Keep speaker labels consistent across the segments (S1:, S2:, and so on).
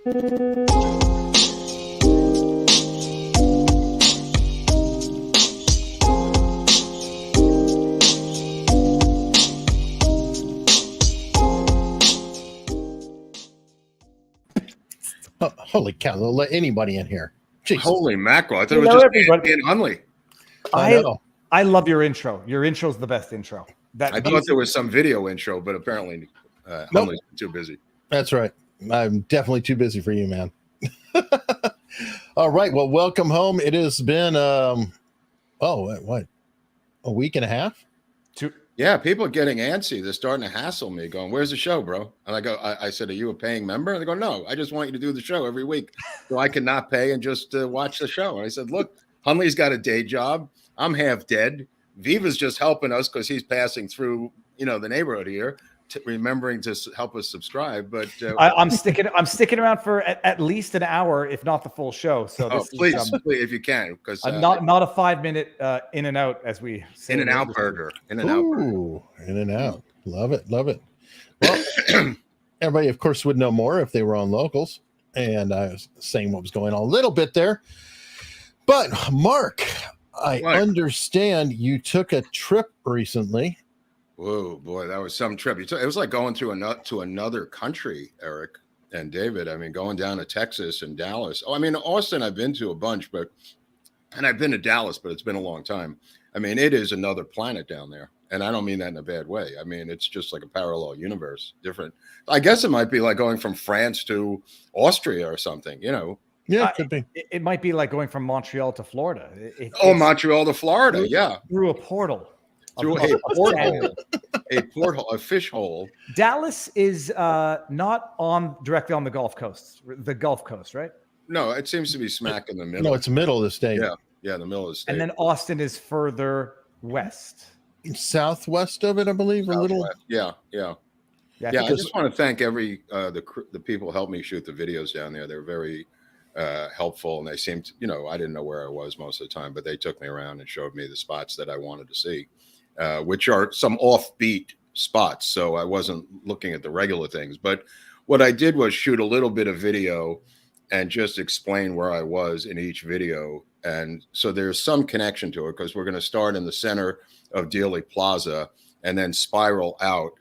S1: Oh, holy cow! They'll let anybody in here. Jesus.
S2: Holy mackerel! I thought it was just being Hunley.
S3: I love your intro. Your intro is the best intro.
S2: I thought there was some video intro, but apparently Hunley's too busy.
S1: That's right. I'm definitely too busy for you, man. All right. Well, welcome home. It has been a week and a half?
S2: Yeah, people are getting antsy. They're starting to hassle me, going, "Where's the show, bro?" And I go, I said, "Are you a paying member?" And they go, "No, I just want you to do the show every week, so I can not pay and just watch the show." And I said, "Look, Hunley's got a day job. I'm half dead. Viva's just helping us because he's passing through, the neighborhood here, remembering to help us subscribe." But
S3: I'm sticking around for at least an hour, if not the full show. So
S2: please, if you can, because
S3: not a 5-minute in and out, as we say.
S2: In and out burger. In and
S1: out. Love it. Well, everybody, of course, would know more if they were on locals, and I was saying what was going on a little bit there. But Mark, I understand you took a trip recently.
S2: Whoa, boy, that was some trip. It was like going to another country, Eric and David. I mean, going down to Texas and Dallas. Oh, I mean, Austin, I've been to a bunch, and I've been to Dallas, but it's been a long time. I mean, it is another planet down there. And I don't mean that in a bad way. I mean, it's just like a parallel universe, different. I guess it might be like going from France to Austria or something,
S1: Yeah, it could be.
S3: It might be like going from Montreal to Florida.
S2: Montreal to Florida, yeah.
S3: Through a portal.
S2: Through a porthole, a fish hole.
S3: Dallas is not directly on the Gulf Coast, right?
S2: No, it seems to be smack in the middle.
S1: No, it's middle of the state.
S2: Yeah, the middle of the state.
S3: And then Austin is further west.
S1: Southwest of it, I believe, a little.
S2: Yeah. I just want to thank the people who helped me shoot the videos down there. They're very helpful, and they seemed, I didn't know where I was most of the time, but they took me around and showed me the spots that I wanted to see, which are some offbeat spots. So I wasn't looking at the regular things, but what I did was shoot a little bit of video and just explain where I was in each video. And so there's some connection to it, because we're going to start in the center of Dealey Plaza and then spiral out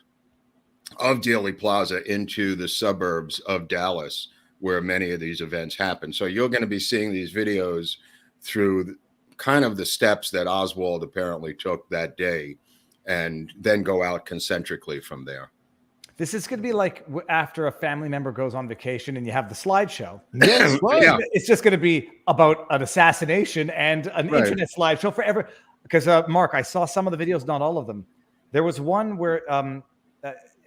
S2: of Dealey Plaza into the suburbs of Dallas, where many of these events happen. So you're going to be seeing these videos through kind of the steps that Oswald apparently took that day, and then go out concentrically from there.
S3: This is going to be like after a family member goes on vacation and you have the slideshow.
S1: Yes, right.
S3: Yeah. It's just going to be about an assassination and an internet slideshow forever. Because Mark, I saw some of the videos, not all of them. There was one where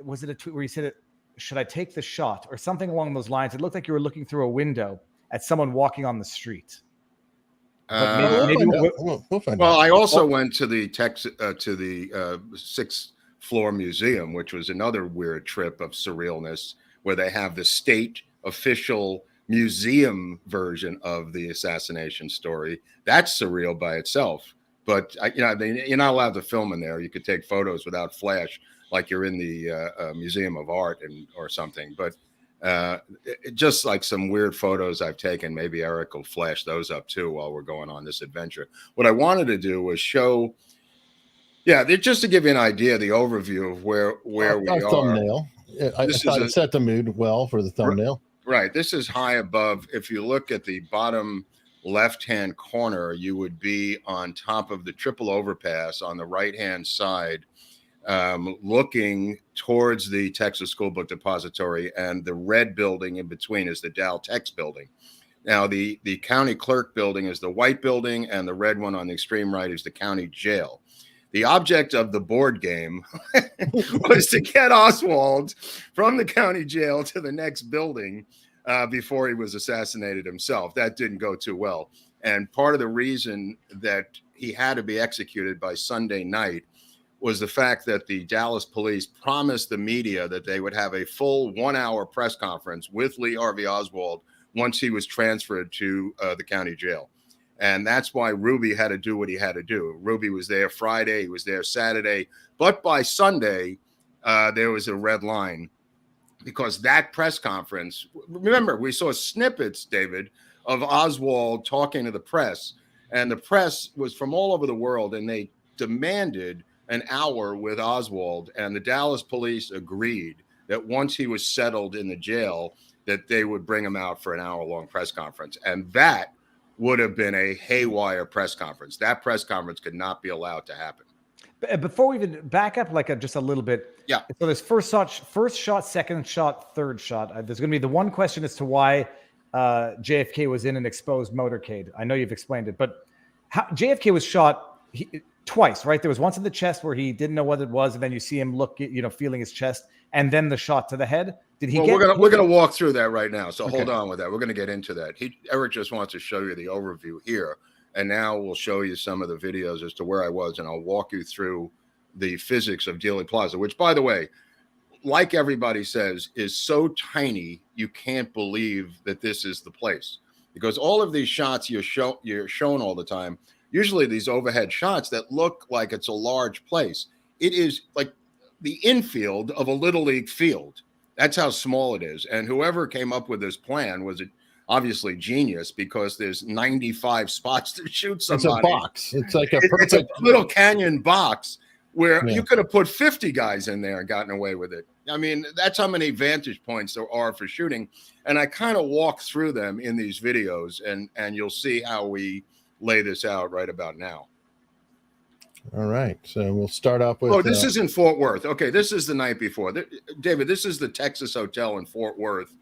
S3: was it a tweet where you said, "Should I take the shot?" or something along those lines. It looked like you were looking through a window at someone walking on the street.
S1: We'll find out.
S2: I also went to the sixth floor museum, which was another weird trip of surrealness, where they have the state official museum version of the assassination story. That's surreal by itself. But you're not allowed to film in there. You could take photos without flash, like you're in the Museum of Art or something. But just like some weird photos I've taken. Maybe Eric will flash those up too while we're going on this adventure. What I wanted to do was show, just to give you an idea, the overview of where we are.
S1: Thumbnail. I thought it set the mood well for the thumbnail.
S2: Right. This is high above. If you look at the bottom left-hand corner, you would be on top of the triple overpass on the right-hand side, looking towards the Texas School Book Depository, and the red building in between is the Dal-Tex building. Now, the county clerk building is the white building, and the red one on the extreme right is the county jail. The object of the board game was to get Oswald from the county jail to the next building before he was assassinated himself. That didn't go too well. And part of the reason that he had to be executed by Sunday night was the fact that the Dallas police promised the media that they would have a full 1-hour press conference with Lee Harvey Oswald once he was transferred to the county jail. And that's why Ruby had to do what he had to do. Ruby was there Friday, he was there Saturday, but by Sunday, there was a red line because that press conference, remember, we saw snippets, David, of Oswald talking to the press, and the press was from all over the world, and they demanded an hour with Oswald, and the Dallas police agreed that once he was settled in the jail, that they would bring him out for an hour-long press conference. And that would have been a haywire press conference. That press conference could not be allowed to happen.
S3: Before we even back up just a little bit.
S2: Yeah.
S3: So there's first shot, second shot, third shot. There's going to be the one question as to why JFK was in an exposed motorcade. I know you've explained it, but JFK was shot twice, right? There was once in the chest where he didn't know what it was, and then you see him feeling his chest, and then the shot to the head. Did he?
S2: Well, we're gonna walk through that right now. So hold on with that. We're gonna get into that. Eric just wants to show you the overview here, and now we'll show you some of the videos as to where I was, and I'll walk you through the physics of Dealey Plaza, which, by the way, like everybody says, is so tiny you can't believe that this is the place, because all of these shots you're shown all the time, usually these overhead shots that look like it's a large place. It is like the infield of a little league field. That's how small it is. And whoever came up with this plan was obviously genius, because there's 95 spots to shoot somebody.
S1: It's a box. It's like
S2: it's a little canyon box where you could have put 50 guys in there and gotten away with it. I mean, that's how many vantage points there are for shooting. And I kind of walk through them in these videos, and you'll see how we lay this out right about now.
S1: All right. So we'll start off with...
S2: Oh, this is in Fort Worth. Okay, this is the night before. David, this is the Texas Hotel in Fort Worth,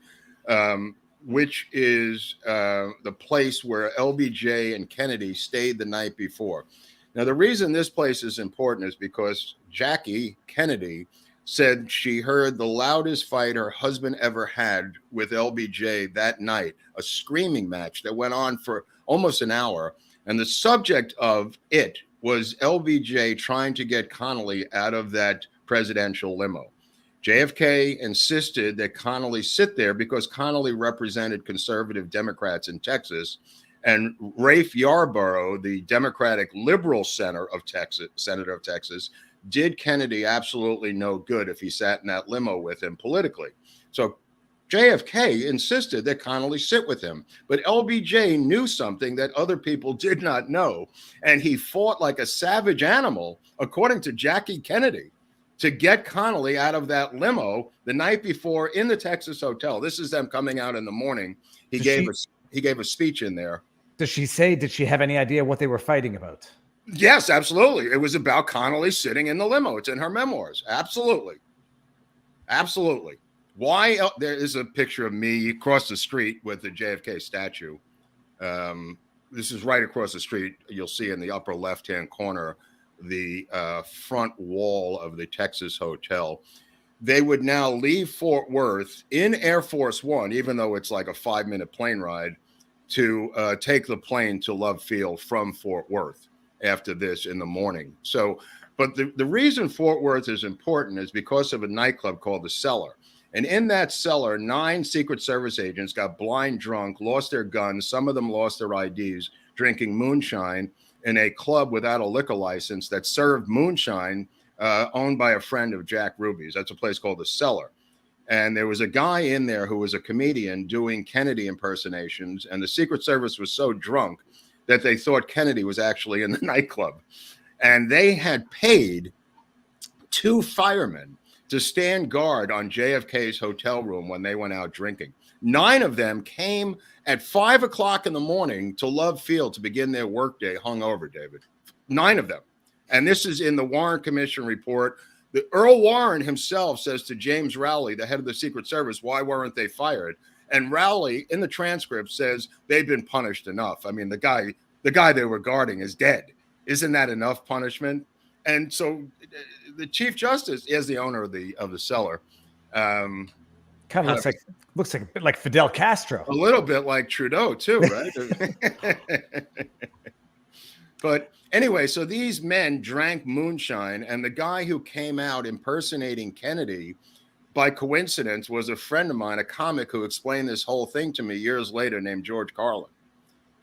S2: which is the place where LBJ and Kennedy stayed the night before. Now, the reason this place is important is because Jackie Kennedy said she heard the loudest fight her husband ever had with LBJ that night, a screaming match that went on for almost an hour. And the subject of it was LBJ trying to get Connally out of that presidential limo. JFK insisted that Connally sit there because Connally represented conservative Democrats in Texas, and Rafe Yarborough, the Democratic liberal senator of Texas, did Kennedy absolutely no good if he sat in that limo with him politically. So JFK insisted that Connally sit with him, but LBJ knew something that other people did not know, and he fought like a savage animal, according to Jackie Kennedy, to get Connally out of that limo the night before in the Texas Hotel. This is them coming out in the morning. He gave a speech in there.
S3: Did she have any idea what they were fighting about?
S2: Yes, absolutely. It was about Connally sitting in the limo. It's in her memoirs. Absolutely. Absolutely. Why? There is a picture of me across the street with the JFK statue. This is right across the street. You'll see in the upper left-hand corner the front wall of the Texas Hotel. They would now leave Fort Worth in Air Force One, even though it's like a 5-minute plane ride, to take the plane to Love Field from Fort Worth after this in the morning. So, but the reason Fort Worth is important is because of a nightclub called The Cellar. And in that cellar, 9 Secret Service agents got blind drunk, lost their guns. Some of them lost their IDs, drinking moonshine in a club without a liquor license that served moonshine owned by a friend of Jack Ruby's. That's a place called The Cellar. And there was a guy in there who was a comedian doing Kennedy impersonations. And the Secret Service was so drunk that they thought Kennedy was actually in the nightclub. And they had paid 2 firemen to stand guard on JFK's hotel room when they went out drinking. 9 of them came at 5 o'clock in the morning to Love Field to begin their workday hungover, David. 9 of them. And this is in the Warren Commission report. The Earl Warren himself says to James Rowley, the head of the Secret Service, why weren't they fired? And Rowley, in the transcript, says they've been punished enough. I mean, the guy they were guarding is dead. Isn't that enough punishment? And so the Chief Justice is the owner of the Cellar.
S3: Kind of looks like a bit like Fidel Castro.
S2: A little bit like Trudeau too, right? But anyway, so these men drank moonshine, and the guy who came out impersonating Kennedy, by coincidence, was a friend of mine, a comic who explained this whole thing to me years later, named George Carlin.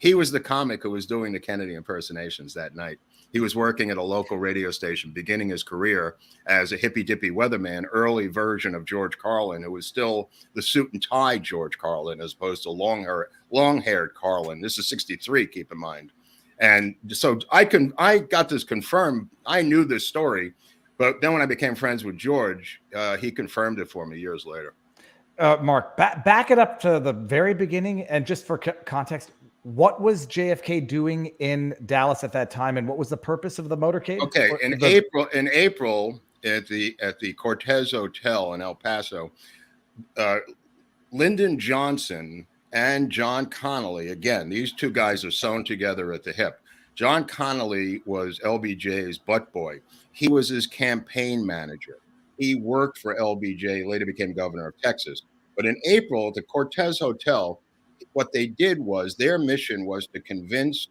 S2: He was the comic who was doing the Kennedy impersonations that night. He was working at a local radio station, beginning his career as a hippy-dippy weatherman, early version of George Carlin, who was still the suit and tie George Carlin, as opposed to long-haired Carlin. This is 63, keep in mind. And so I got this confirmed. I knew this story, but then when I became friends with George, he confirmed it for me years later.
S3: Mark, back it up to the very beginning, and just for context, what was JFK doing in Dallas at that time, and what was the purpose of the motorcade?
S2: Okay, in April at the Cortez Hotel in El Paso, Lyndon Johnson and John Connolly, again, these two guys are sewn together at the hip. John Connolly was LBJ's butt boy. He was his campaign manager. He worked for LBJ, later became governor of Texas. But in April at the Cortez Hotel, what they did was their mission was to convince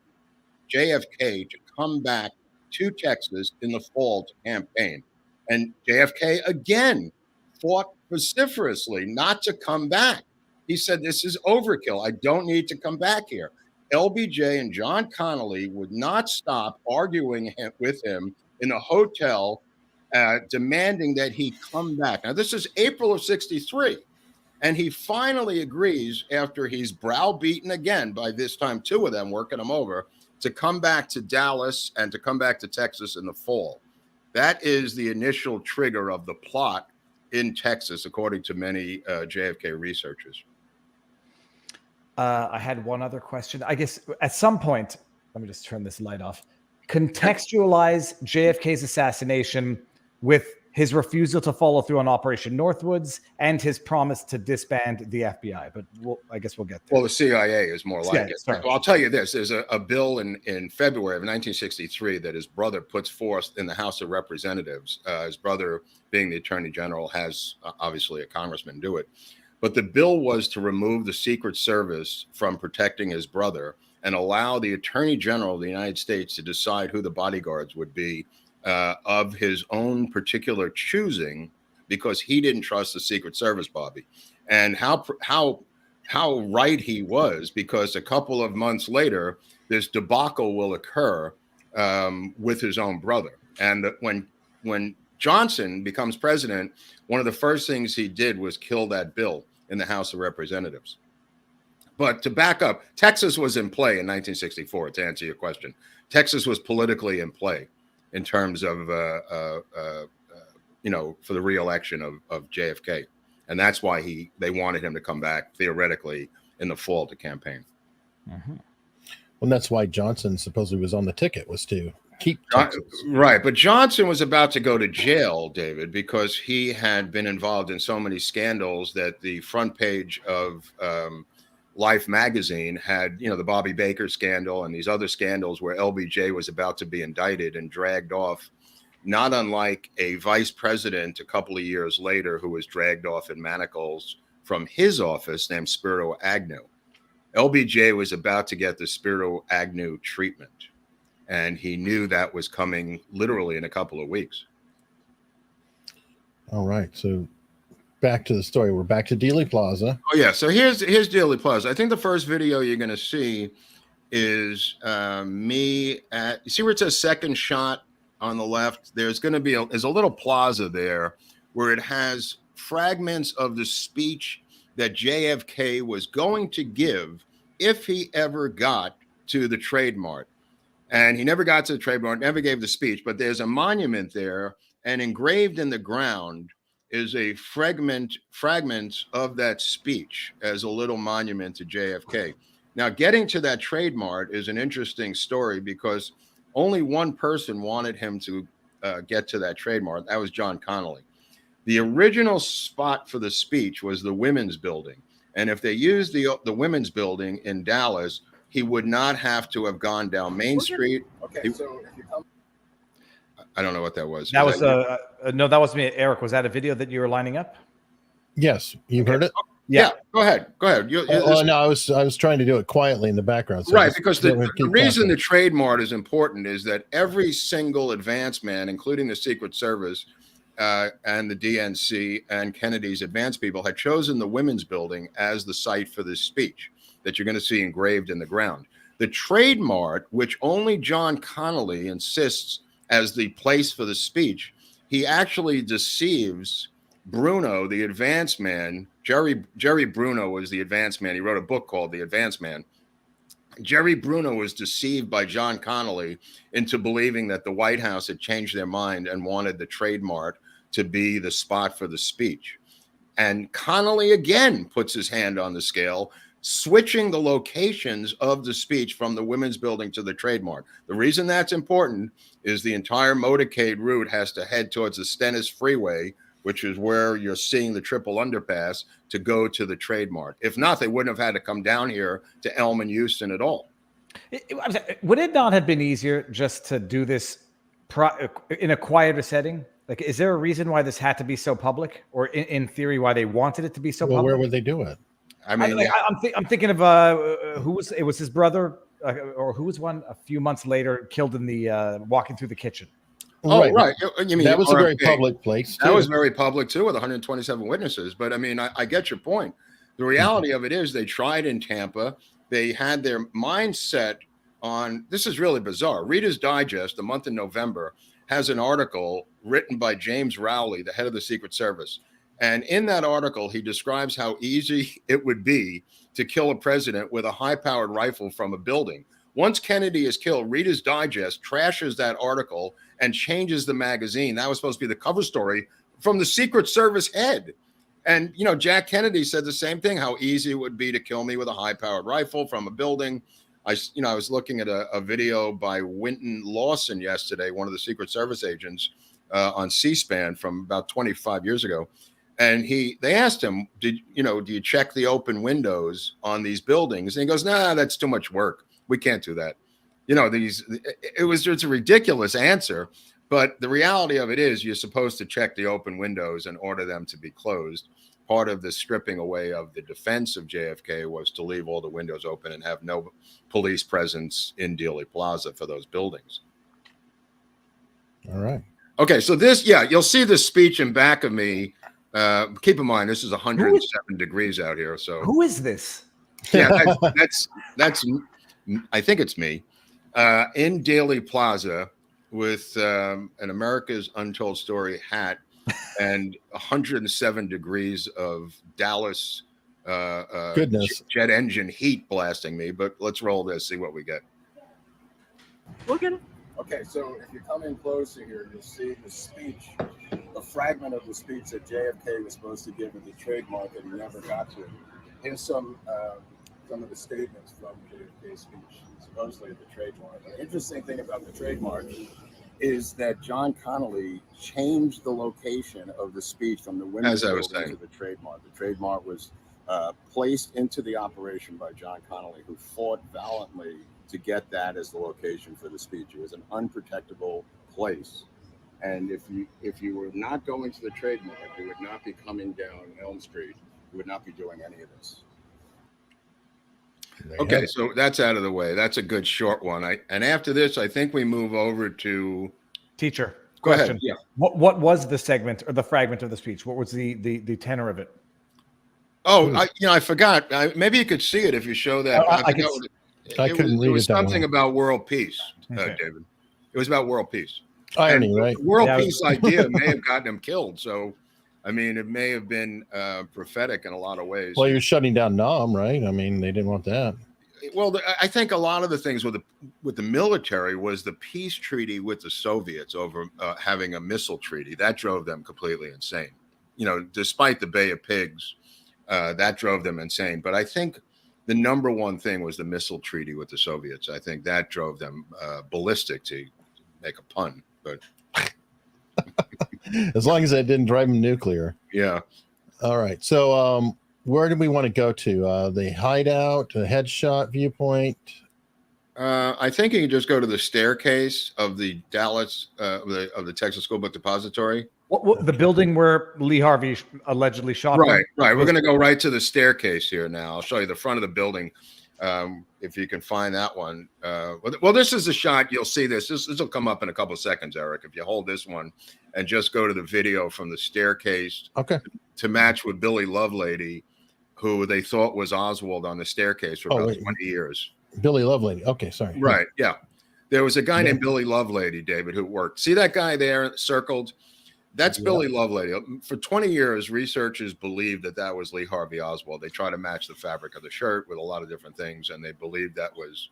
S2: JFK to come back to Texas in the fall to campaign. And JFK again fought vociferously not to come back. He said, this is overkill. I don't need to come back here. LBJ and John Connolly would not stop arguing with him in the hotel, demanding that he come back. Now, this is April of 63. And he finally agrees, after he's browbeaten again, by this time, two of them working him over, to come back to Dallas and to come back to Texas in the fall. That is the initial trigger of the plot in Texas, according to many JFK researchers.
S3: I had one other question. I guess at some point, let me just turn this light off. Contextualize JFK's assassination with his refusal to follow through on Operation Northwoods and his promise to disband the FBI. But I guess we'll get there.
S2: Well, the CIA is more like it.
S3: Sorry.
S2: Well, I'll tell you this. There's a bill in February of 1963 that his brother puts forth in the House of Representatives. His brother, being the Attorney General, has obviously a congressman do it. But the bill was to remove the Secret Service from protecting his brother and allow the Attorney General of the United States to decide who the bodyguards would be of his own particular choosing, because he didn't trust the Secret Service, Bobby. And how right he was, because a couple of months later, this debacle will occur with his own brother. And when Johnson becomes president, one of the first things he did was kill that bill in the House of Representatives. But to back up, Texas was in play in 1964, to answer your question. Texas was politically in play in terms of, for the re-election of JFK. And that's why they wanted him to come back, theoretically, in the fall to campaign.
S1: Mm-hmm. Well, that's why Johnson supposedly was on the ticket, was to keep Texas.
S2: Right. But Johnson was about to go to jail, David, because he had been involved in so many scandals that the front page of Life magazine had, the Bobby Baker scandal and these other scandals where LBJ was about to be indicted and dragged off, not unlike a vice president a couple of years later who was dragged off in manacles from his office named Spiro Agnew. LBJ was about to get the Spiro Agnew treatment, and he knew that was coming literally in a couple of weeks.
S1: All right. So back to the story. We're back to Dealey Plaza.
S2: Oh, yeah. So here's Dealey Plaza. I think the first video you're going to see is me at, you see where it says second shot on the left? There's going to be there's a little plaza there where it has fragments of the speech that JFK was going to give if he ever got to the Trade Mart. And he never got to the Trade Mart, never gave the speech, but there's a monument there, and engraved in the ground is a fragment of that speech as a little monument to JFK. Now, getting to that Trade Mart is an interesting story because only one person wanted him to get to that Trade Mart. That was John Connolly. The original spot for the speech was the Women's Building. And if they used the Women's Building in Dallas, he would not have to have gone down Main Street. Okay, so if you come, I don't know what that was.
S3: That was no, that was me, Eric. Was that a video that you were lining up?
S1: Yes, you've heard it.
S2: Yeah, go ahead.
S1: No, I was trying to do it quietly in the background. So
S2: right, because the reason the Trade Mart is important is that every single advance man, including the Secret Service and the DNC and Kennedy's advance people, had chosen the Women's Building as the site for this speech that you're going to see engraved in the ground. The Trade Mart, which only John Connolly insists as the place for the speech, he actually deceives Bruno, the advance man. Jerry Bruno was the advance man. He wrote a book called The Advance Man. Jerry Bruno was deceived by John Connolly into believing that the White House had changed their mind and wanted the Trade Mart to be the spot for the speech. And Connolly again puts his hand on the scale, switching the locations of the speech from the Women's Building to the Trade Mart. The reason that's important is the entire motorcade route has to head towards the Stennis Freeway, which is where you're seeing the triple underpass, to go to the Trade Mart. If not, they wouldn't have had to come down here to Elm and Houston at all.
S3: Would it not have been easier just to do this in a quieter setting? Like, is there a reason why this had to be so public, or in theory, why they wanted it to be so public?
S1: Where would they do it?
S2: I mean,
S3: I'm thinking of it was his brother, or who was one a few months later killed in the walking through the kitchen.
S2: Oh, right. You mean
S1: that was a very public place.
S2: That was very public too, with 127 witnesses. But I mean, I get your point. The reality of it is, they tried in Tampa. They had their mindset on, this is really bizarre. Reader's Digest, the month in November, has an article written by James Rowley, the head of the Secret Service. And in that article, he describes how easy it would be to kill a president with a high-powered rifle from a building. Once Kennedy is killed, Reader's Digest trashes that article and changes the magazine. That was supposed to be the cover story from the Secret Service head. And, you know, Jack Kennedy said the same thing, how easy it would be to kill me with a high-powered rifle from a building. I was looking at a video by Wynton Lawson yesterday, one of the Secret Service agents on C-SPAN from about 25 years ago. And they asked him, do you check the open windows on these buildings? And he goes, nah, that's too much work. We can't do that. It's a ridiculous answer, but the reality of it is, you're supposed to check the open windows and order them to be closed. Part of the stripping away of the defense of JFK was to leave all the windows open and have no police presence in Dealey Plaza for those buildings.
S1: All right.
S2: Okay, so you'll see the speech in back of me. Keep in mind, this is 107 degrees out here. So
S3: who is this?
S2: Yeah, that's I think it's me in Dealey Plaza with an America's Untold Story hat and 107 degrees of Dallas
S1: goodness
S2: jet engine heat blasting me. But let's roll this, see what we get.
S4: Look at it. Okay, so if you come in closer here, you'll see the speech, a fragment of the speech that JFK was supposed to give at the Trade Mart that he never got to. Here's some of the statements from JFK's speech, supposedly at the Trade Mart. The interesting thing about the Trade Mart is that John Connolly changed the location of the speech from the Women's Building to the Trade Mart. The Trade Mart was placed into the operation by John Connolly, who fought valiantly to get that as the location for the speech. It was an unprotectable place. And if you were not going to the Trade Mart, you would not be coming down Elm Street. You would not be doing any of this.
S2: Okay, so that's out of the way. That's a good short one. And after this, I think we move over to
S3: teacher.
S2: Go ahead.
S3: Yeah. What was the segment or the fragment of the speech? What was the tenor of it?
S2: Oh, I forgot. Maybe you could see it if you show that.
S1: I couldn't read it. It
S2: was something about world peace, David. It was about world peace.
S1: Irony, right?
S2: The world peace idea may have gotten him killed. So, I mean, it may have been prophetic in a lot of ways.
S1: Well, you're shutting down Nam, right? I mean, they didn't want that.
S2: Well, I think a lot of the things with the military was the peace treaty with the Soviets over having a missile treaty. That drove them completely insane. Despite the Bay of Pigs, that drove them insane. But I think the number one thing was the missile treaty with the Soviets. I think that drove them ballistic, to make a pun. But
S1: as long as it didn't drive them nuclear.
S2: Yeah.
S1: All right. So where do we want to go to? The hideout, the headshot viewpoint?
S2: I think you can just go to the staircase of the Dallas of the Texas School Book Depository.
S3: What the building where Lee Harvey allegedly shot?
S2: Right. We're going to go right to the staircase here now. I'll show you the front of the building, if you can find that one. Well, this is a shot. You'll see this. This will come up in a couple of seconds, Eric. If you hold this one and just go to the video from the staircase,
S1: okay,
S2: to match with Billy Lovelady, who they thought was Oswald on the staircase for about 20 years.
S1: Billy Lovelady. Okay, sorry.
S2: Right. Yeah. There was a guy named Billy Lovelady, David, who worked. See that guy there circled? That's Billy Lovelady. For 20 years, researchers believed that was Lee Harvey Oswald. They try to match the fabric of the shirt with a lot of different things, and they believed that was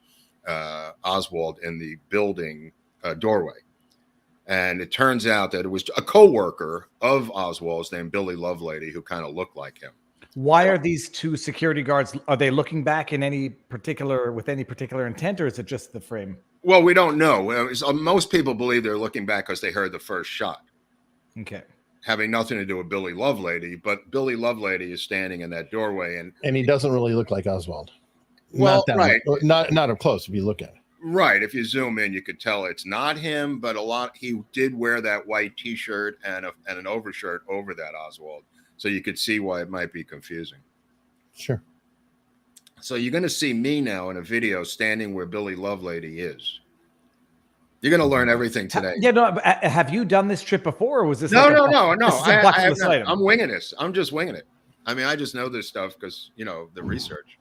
S2: Oswald in the building doorway. And it turns out that it was a co-worker of Oswald's named Billy Lovelady who kind of looked like him.
S3: Why are these two security guards? Are they looking back in any particular intent, or is it just the frame?
S2: Well, we don't know. Most people believe they're looking back because they heard the first shot.
S3: Okay.
S2: Having nothing to do with Billy Lovelady, but Billy Lovelady is standing in that doorway, and
S1: he doesn't really look like Oswald.
S2: Well, right,
S1: not up close. If you look at it,
S2: right. If you zoom in, you could tell it's not him, but he did wear that white T-shirt and an overshirt over that Oswald, so you could see why it might be confusing.
S1: Sure.
S2: So you're going to see me now in a video standing where Billy Lovelady is. You're going to learn everything today.
S3: Yeah, no. Have you done this trip before, or was this?
S2: No.
S3: I'm
S2: winging this. I'm just winging it. I mean, I just know this stuff because the research.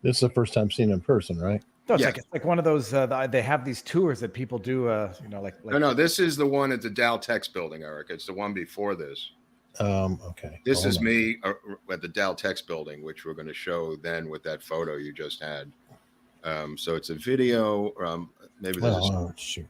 S1: This is the first time seeing it in person, right?
S3: No, it's like one of those. They have these tours that people do.
S2: No. This is the one at the Dal-Tex building, Eric. It's the one before this.
S1: Okay.
S2: This is me at the Dal-Tex building, which we're going to show then with that photo you just had. So it's a video. Maybe there's
S1: shoot.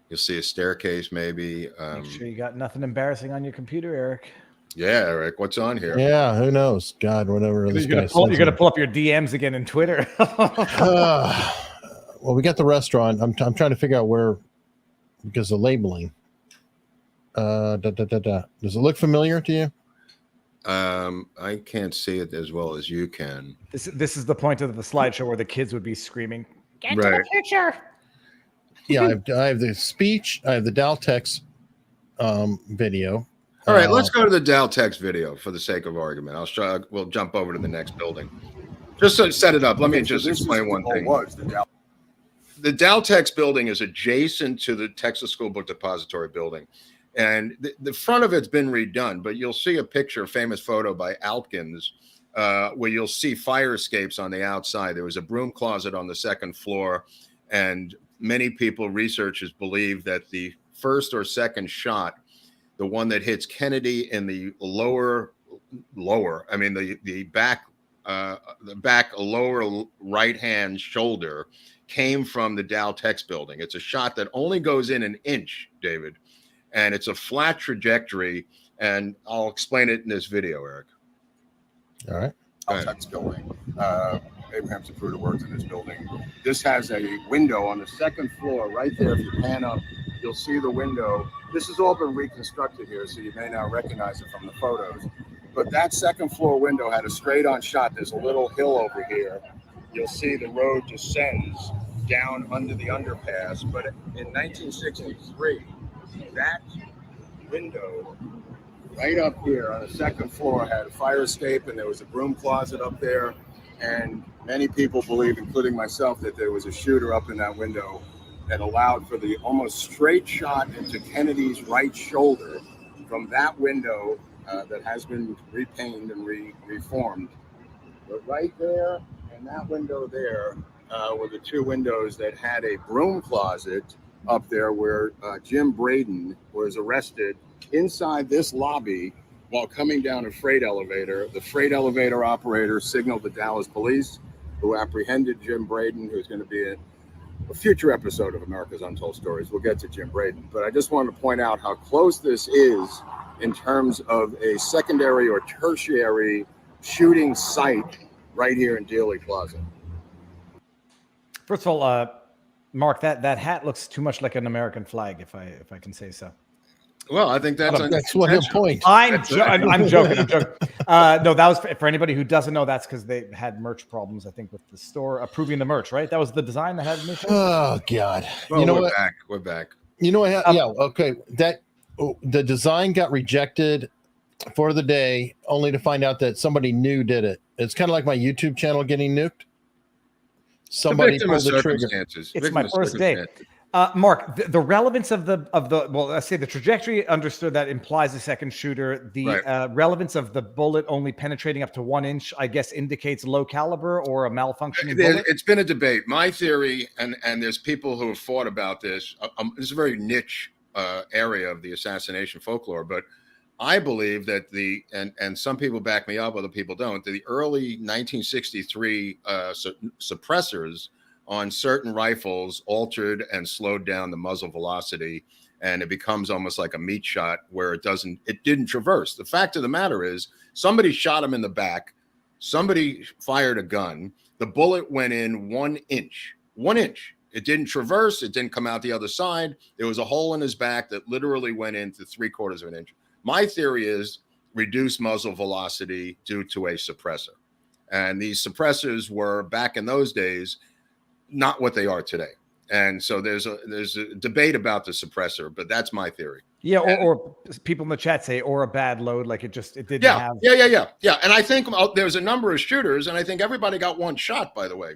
S2: You'll see a staircase, maybe.
S3: Make sure you got nothing embarrassing on your computer, Eric.
S2: Yeah, Eric, what's on here?
S1: Yeah, who knows? God, whatever.
S3: You're going to pull up your DMs again in Twitter.
S1: Well, we got the restaurant. I'm trying to figure out where, because of labeling. Does it look familiar to you?
S2: I can't see it as well as you can.
S3: This is the point of the slideshow where the kids would be screaming, "Get to the picture!"
S1: Yeah, I have the speech. I have the Dal-Tex video.
S2: All right, let's go to the Dal-Tex video for the sake of argument. We'll jump over to the next building. Just to set it up, let me just explain one thing. The Dal-Tex building is adjacent to the Texas School Book Depository building. And the front of it's been redone, but you'll see a picture, a famous photo by Altkins, where you'll see fire escapes on the outside. There was a broom closet on the second floor, and many people, researchers, believe that the first or second shot, the one that hits Kennedy in the back lower right-hand shoulder, came from the Dal-Tex building. It's a shot that only goes in an inch, David. And it's a flat trajectory, and I'll explain it in this video, Eric.
S1: All right.
S4: Dal-Tex building. Abraham Zapruder worked in this building. This has a window on the second floor right there. If you pan up, you'll see the window. This has all been reconstructed here, so you may not recognize it from the photos. But that second floor window had a straight-on shot. There's a little hill over here. You'll see the road descends down under the underpass. But in 1963, that window right up here on the second floor had a fire escape, and there was a broom closet up there. And many people believe, including myself, that there was a shooter up in that window that allowed for the almost straight shot into Kennedy's right shoulder from that window that has been repainted and reformed. But right there and that window there were the two windows that had a broom closet up there where Jim Braden was arrested inside this lobby while coming down a freight elevator. The freight elevator operator signaled the Dallas police, who apprehended Jim Braden, who's going to be a future episode of America's Untold Stories. We'll get to Jim Braden. But I just wanted to point out how close this is in terms of a secondary or tertiary shooting site right here in Dealey Plaza.
S3: First of all, Mark, that hat looks too much like an American flag, if I can say so.
S2: Well, I think that's
S1: what the point.
S3: I'm joking. No, that was for anybody who doesn't know. That's because they had merch problems, I think, with the store approving the merch. Right? That was the design that had an issue.
S1: Oh God!
S2: Well,
S1: you know
S2: we're
S1: what?
S2: back. We're back.
S1: You know what? Yeah. Okay. The design got rejected for the day, only to find out that somebody new did it. It's kind of like my YouTube channel getting nuked. Somebody pulled the trigger.
S3: It's my first day. Mark, the relevance of the well, let's say the trajectory understood that implies a second shooter. The relevance of the bullet only penetrating up to 1 inch, I guess, indicates low caliber or a malfunctioning bullet.
S2: It's been a debate. My theory, and there's people who have fought about this. This is a very niche area of the assassination folklore, but I believe that and some people back me up, other people don't. The early 1963 suppressors on certain rifles altered and slowed down the muzzle velocity, and it becomes almost like a meat shot where it didn't traverse. The fact of the matter is somebody shot him in the back, somebody fired a gun, the bullet went in 1 inch. It didn't traverse, it didn't come out the other side. There was a hole in his back that literally went into 3/4 of an inch. My theory is reduced muzzle velocity due to a suppressor, and these suppressors were back in those days not what they are today. And so there's a debate about the suppressor, but that's my theory.
S3: Yeah, or people in the chat say, or a bad load, like it didn't have.
S2: Yeah. And I think there's a number of shooters, and I think everybody got one shot, by the way.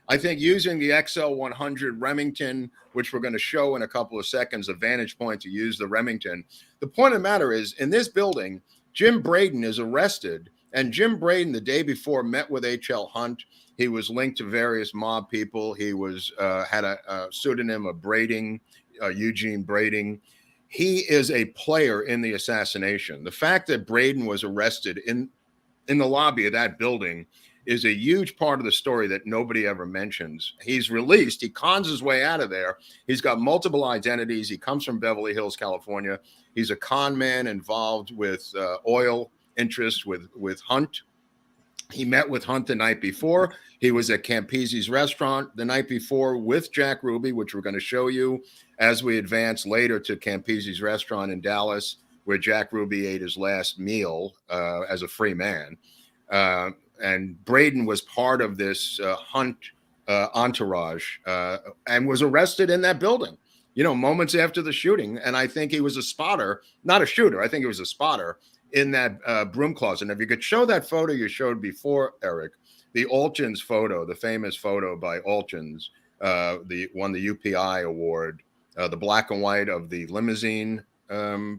S2: I think using the XL100 Remington, which we're going to show in a couple of seconds, a vantage point to use the Remington. The point of the matter is, in this building, Jim Braden is arrested, and Jim Braden the day before met with H.L. Hunt. He was linked to various mob people. He was had a pseudonym of Brading, Eugene Brading. He is a player in the assassination. The fact that Braden was arrested in the lobby of that building is a huge part of the story that nobody ever mentions. He's released. He cons his way out of there. He's got multiple identities. He comes from Beverly Hills, California. He's a con man involved with oil interests with Hunt. He met with Hunt the night before. He was at Campese's restaurant the night before with Jack Ruby, which we're going to show you as we advance later to Campese's restaurant in Dallas, where Jack Ruby ate his last meal as a free man. And Braden was part of this Hunt entourage and was arrested in that building, moments after the shooting. And I think he was a spotter, not a shooter. I think he was a spotter in that broom closet. And if you could show that photo you showed before, Eric, the Olchins photo, the famous photo by Olchins, won the UPI award, the black and white of the limousine,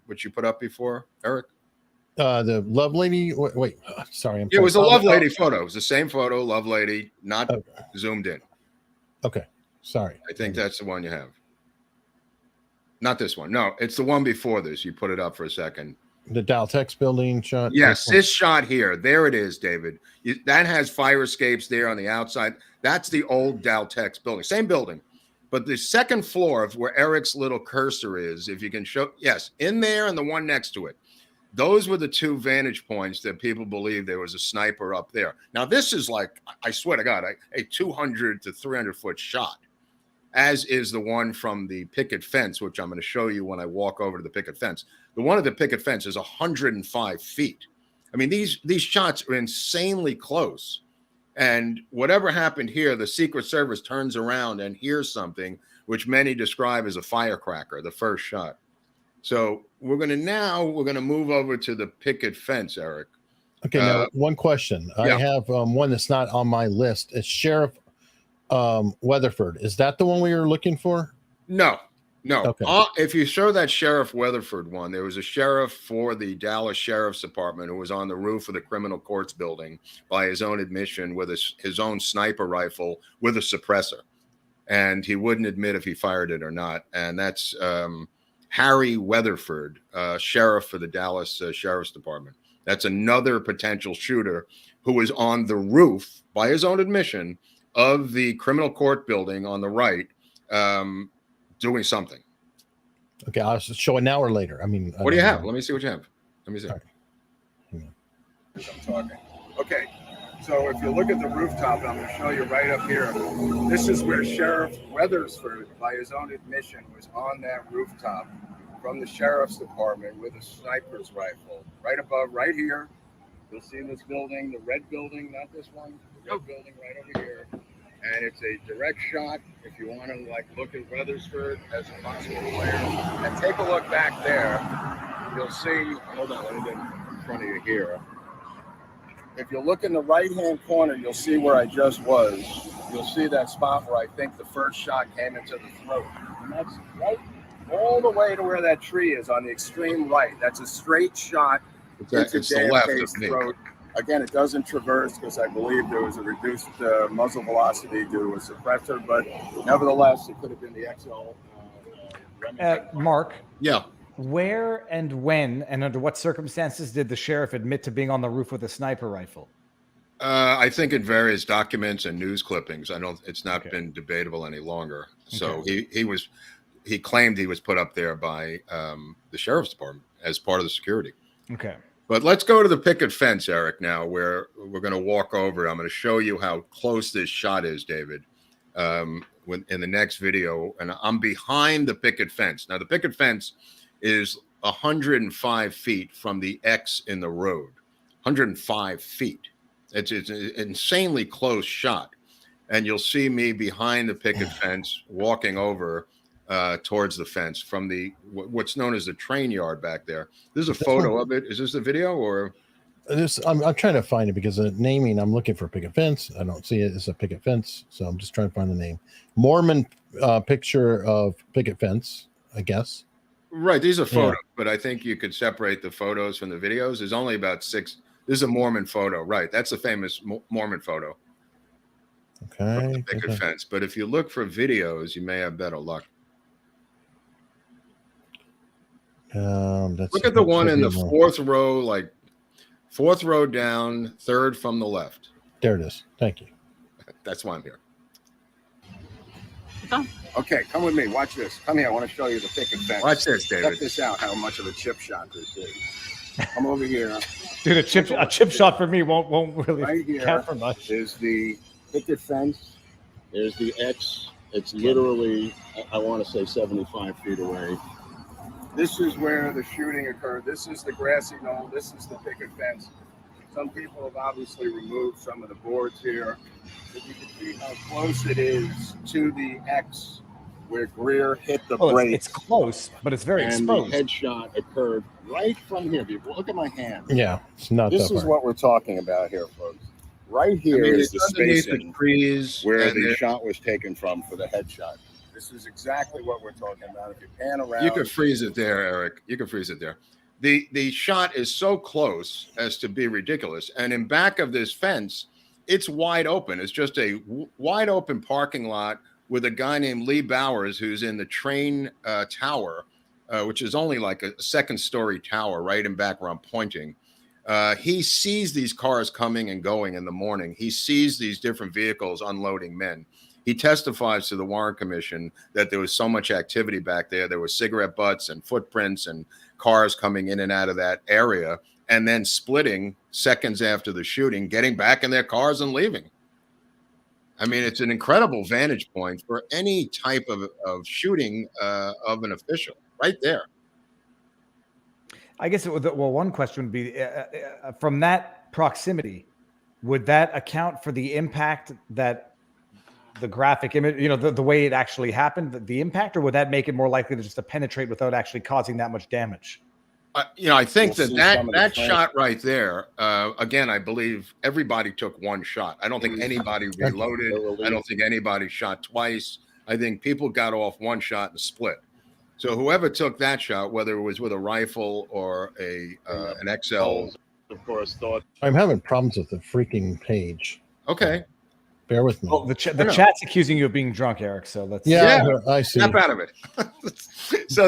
S2: which you put up before, Eric?
S1: The love lady. Wait, sorry.
S2: It was a love lady photo. It was the same photo, love lady, not zoomed in.
S1: Okay, sorry.
S2: I think that's the one you have. Not this one. No, it's the one before this. You put it up for a second.
S1: The Dal-Tex building shot?
S2: Yes, this shot here. There it is, David. That has fire escapes there on the outside. That's the old Dal-Tex building. Same building. But the second floor of where Eric's little cursor is, if you can show, yes, in there and the one next to it. Those were the two vantage points that people believe there was a sniper up there. Now, this is like, I swear to God, a 200 to 300 foot shot, as is the one from the picket fence, which I'm going to show you when I walk over to the picket fence. The one at the picket fence is 105 feet. I mean, these shots are insanely close. And whatever happened here, the Secret Service turns around and hears something, which many describe as a firecracker, the first shot. So we're going to move over to the picket fence, Eric.
S1: Okay, now one question. Yeah. I have one that's not on my list. It's Sheriff Weatherford. Is that the one we were looking for?
S2: No.
S1: Okay.
S2: If you show that Sheriff Weatherford one, there was a sheriff for the Dallas Sheriff's Department who was on the roof of the criminal courts building by his own admission with his own sniper rifle with a suppressor. And he wouldn't admit if he fired it or not. And that's Harry Weatherford, sheriff for the Dallas Sheriff's Department. That's another potential shooter who was on the roof, by his own admission, of the criminal court building on the right, doing something.
S1: Okay, I'll show it now or later. I mean,
S2: what do you have? Let me see what you have. Let me see.
S1: Right.
S4: I'm talking. Okay, so if you look at the rooftop, I'm going to show you right up here. This is where Sheriff Weathersford, by his own admission, was on that rooftop from the Sheriff's Department with a sniper's rifle. Right above, right here, you'll see this building, the red building, not this one, the red building right over here. And it's a direct shot if you want to look at Weathersford as a possible player. And take a look back there. You'll see, hold on, let me get in front of you here. If you look in the right-hand corner, you'll see where I just was. You'll see that spot where I think the first shot came into the throat. And that's right all the way to where that tree is on the extreme right. That's a straight shot into
S2: It's the left
S4: JFK's
S2: of me.
S4: throat. Again, it doesn't traverse because I believe there was a reduced muzzle velocity due to a suppressor, but nevertheless, it could have been the XL.
S3: Mark,
S2: Yeah.
S3: where and when and under what circumstances did the sheriff admit to being on the roof with a sniper rifle?
S2: I think in various documents and news clippings. It's not been debatable any longer. So he claimed he was put up there by the sheriff's department as part of the security.
S3: Okay.
S2: But let's go to the picket fence, Eric, now, where we're going to walk over. I'm going to show you how close this shot is, David, in the next video. And I'm behind the picket fence. Now, the picket fence is 105 feet from the X in the road. 105 feet. It's an insanely close shot. And you'll see me behind the picket fence walking over towards the fence from what's known as the train yard back there. There's a photo of it. Is this the video or?
S1: I'm trying to find it because the naming, I'm looking for picket fence. I don't see it. It's a picket fence. So I'm just trying to find the name. Mormon picture of picket fence, I guess.
S2: Right. These are photos, but I think you could separate the photos from the videos. There's only about 6. This is a Mormon photo. Right. That's a famous Mormon photo.
S1: Okay.
S2: The picket fence. But if you look for videos, you may have better luck. Look at the one in the fourth row, fourth row down, third from the left.
S1: There it is. Thank you.
S2: That's why I'm here.
S4: Okay, come with me. Watch this. Come here. I want to show you the picket fence.
S2: Watch this, David.
S4: Check this out. How much of a chip shot this is. Come over here.
S3: Dude, a chip shot for me won't really
S4: right here
S3: count for much.
S4: Is the picket fence. There's the X. It's literally, I want to say 75 feet away. This is where the shooting occurred. This is the grassy knoll. This is the picket fence. Some people have obviously removed some of the boards here. But you can see how close it is to the X where Greer hit the brake.
S3: It's close, but it's very exposed.
S4: And the headshot occurred right from here. People, look at my hand.
S1: Yeah, it's not
S4: This
S1: that
S4: is
S1: far.
S4: what we're talking about here, folks. Right here is the spacing
S2: trees
S4: where the shot was taken from for the headshot. This is exactly what we're talking about. If you pan around,
S2: you could freeze it there, Eric. You could freeze it there. The shot is so close as to be ridiculous. And in back of this fence, it's wide open. It's just a wide open parking lot with a guy named Lee Bowers who's in the train tower, which is only like a second-story tower right in back where I'm pointing. He sees these cars coming and going in the morning. He sees these different vehicles unloading men. He testifies to the Warren Commission that there was so much activity back there. There were cigarette butts and footprints and cars coming in and out of that area and then splitting seconds after the shooting, getting back in their cars and leaving. I mean, it's an incredible vantage point for any type of shooting of an official right there.
S3: I guess one question would be from that proximity, would that account for the impact that the graphic image, the way it actually happened, the impact, or would that make it more likely to just to penetrate without actually causing that much damage?
S2: I think that shot right there, again, I believe everybody took one shot. I don't think anybody reloaded. I don't think anybody shot twice. I think people got off one shot and split. So whoever took that shot, whether it was with a rifle or an XL,
S4: of course, thought
S1: I'm having problems with the freaking page.
S2: Okay.
S1: Bear with me.
S3: Oh, the chat's accusing you of being drunk, Eric. So let's.
S1: Yeah, I see.
S2: Snap out of it. So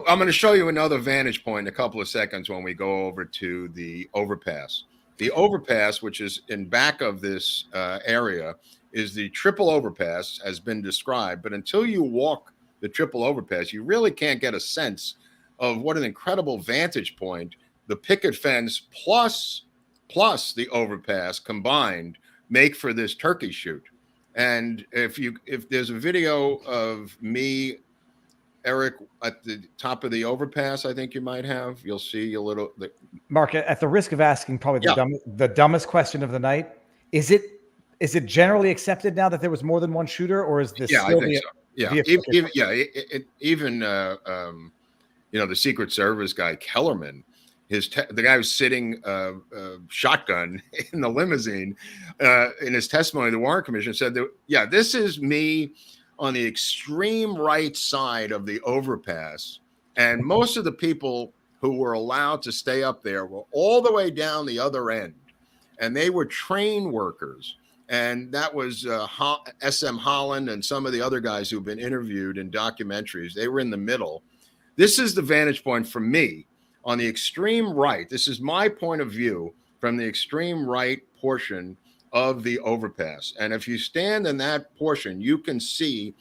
S2: I'm going to show you another vantage point in a couple of seconds when we go over to the overpass. The overpass, which is in back of this area, is the triple overpass, has been described. But until you walk the triple overpass, you really can't get a sense of what an incredible vantage point the picket fence plus the overpass combined make for this turkey shoot. And if there's a video of me, Eric, at the top of the overpass, I think you might have, you'll see a little.
S3: Mark, at the risk of asking probably the dumbest question of the night, is it generally accepted now that there was more than one shooter, or is this?
S2: Yeah, I think so. Yeah, even the Secret Service guy Kellerman, the guy who's sitting shotgun in the limousine, in his testimony, the Warren Commission said that, this is me on the extreme right side of the overpass. And most of the people who were allowed to stay up there were all the way down the other end. And they were train workers. And that was SM Holland and some of the other guys who've been interviewed in documentaries. They were in the middle. This is the vantage point for me on the extreme right. This is my point of view from the extreme right portion of the overpass. And if you stand in that portion, you can see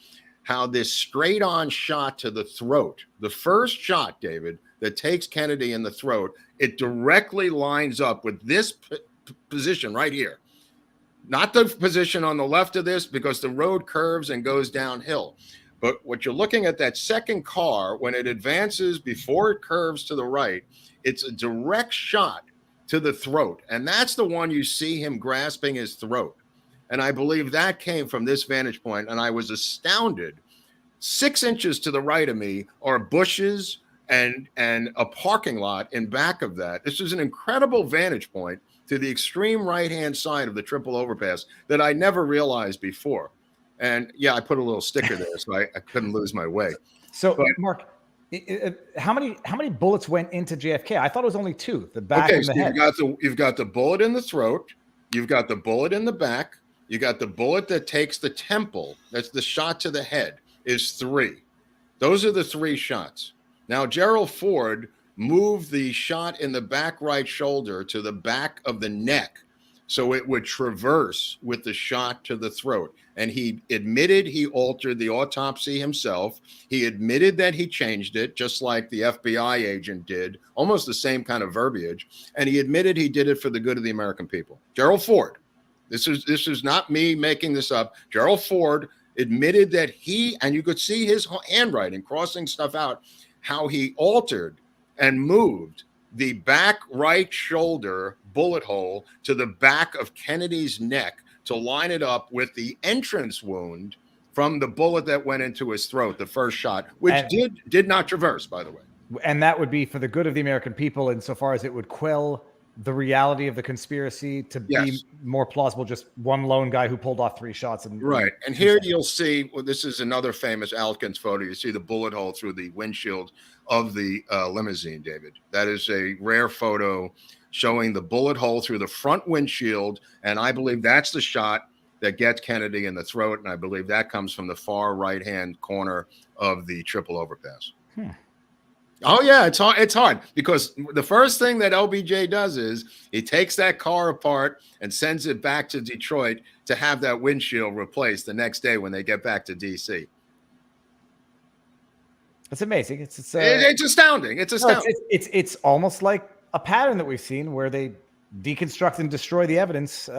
S2: how this straight on shot to the throat, the first shot, David, that takes Kennedy in the throat, it directly lines up with this position right here. Not the position on the left of this, because the road curves and goes downhill. But what you're looking at, that second car, when it advances before it curves to the right, it's a direct shot to the throat. And that's the one you see him grasping his throat. And I believe that came from this vantage point. And I was astounded. 6 inches to the right of me are bushes and a parking lot in back of that. This is an incredible vantage point to the extreme right-hand side of the triple overpass that I never realized before. And yeah, I put a little sticker there, so I couldn't lose my way.
S3: So, but, Mark, how many bullets went into JFK? I thought it was only 2, the back and the head.
S2: You've got the bullet in the throat. You've got the bullet in the back. You got the bullet that takes the temple. That's the shot to the head is 3. Those are the 3 shots. Now, Gerald Ford moved the shot in the back right shoulder to the back of the neck so it would traverse with the shot to the throat. And he admitted he altered the autopsy himself. He admitted that he changed it, just like the FBI agent did, almost the same kind of verbiage. And he admitted he did it for the good of the American people. Gerald Ford. This is not me making this up. Gerald Ford admitted that he, and you could see his handwriting crossing stuff out, how he altered and moved the back right shoulder bullet hole to the back of Kennedy's neck to line it up with the entrance wound from the bullet that went into his throat, the first shot, which did not traverse, by the way.
S3: And that would be for the good of the American people, insofar as it would quell the reality of the conspiracy to be more plausible, just one lone guy who pulled off 3 shots. And
S2: here you'll see, well, this is another famous Alkins photo. You see the bullet hole through the windshield of the limousine, David. That is a rare photo showing the bullet hole through the front windshield. And I believe that's the shot that gets Kennedy in the throat. And I believe that comes from the far right-hand corner of the triple overpass. Oh, yeah, it's hard because the first thing that LBJ does is he takes that car apart and sends it back to Detroit to have that windshield replaced the next day when they get back to D.C.
S3: It's amazing. It's
S2: astounding. It's astounding.
S3: It's almost like a pattern that we've seen where they deconstruct and destroy the evidence,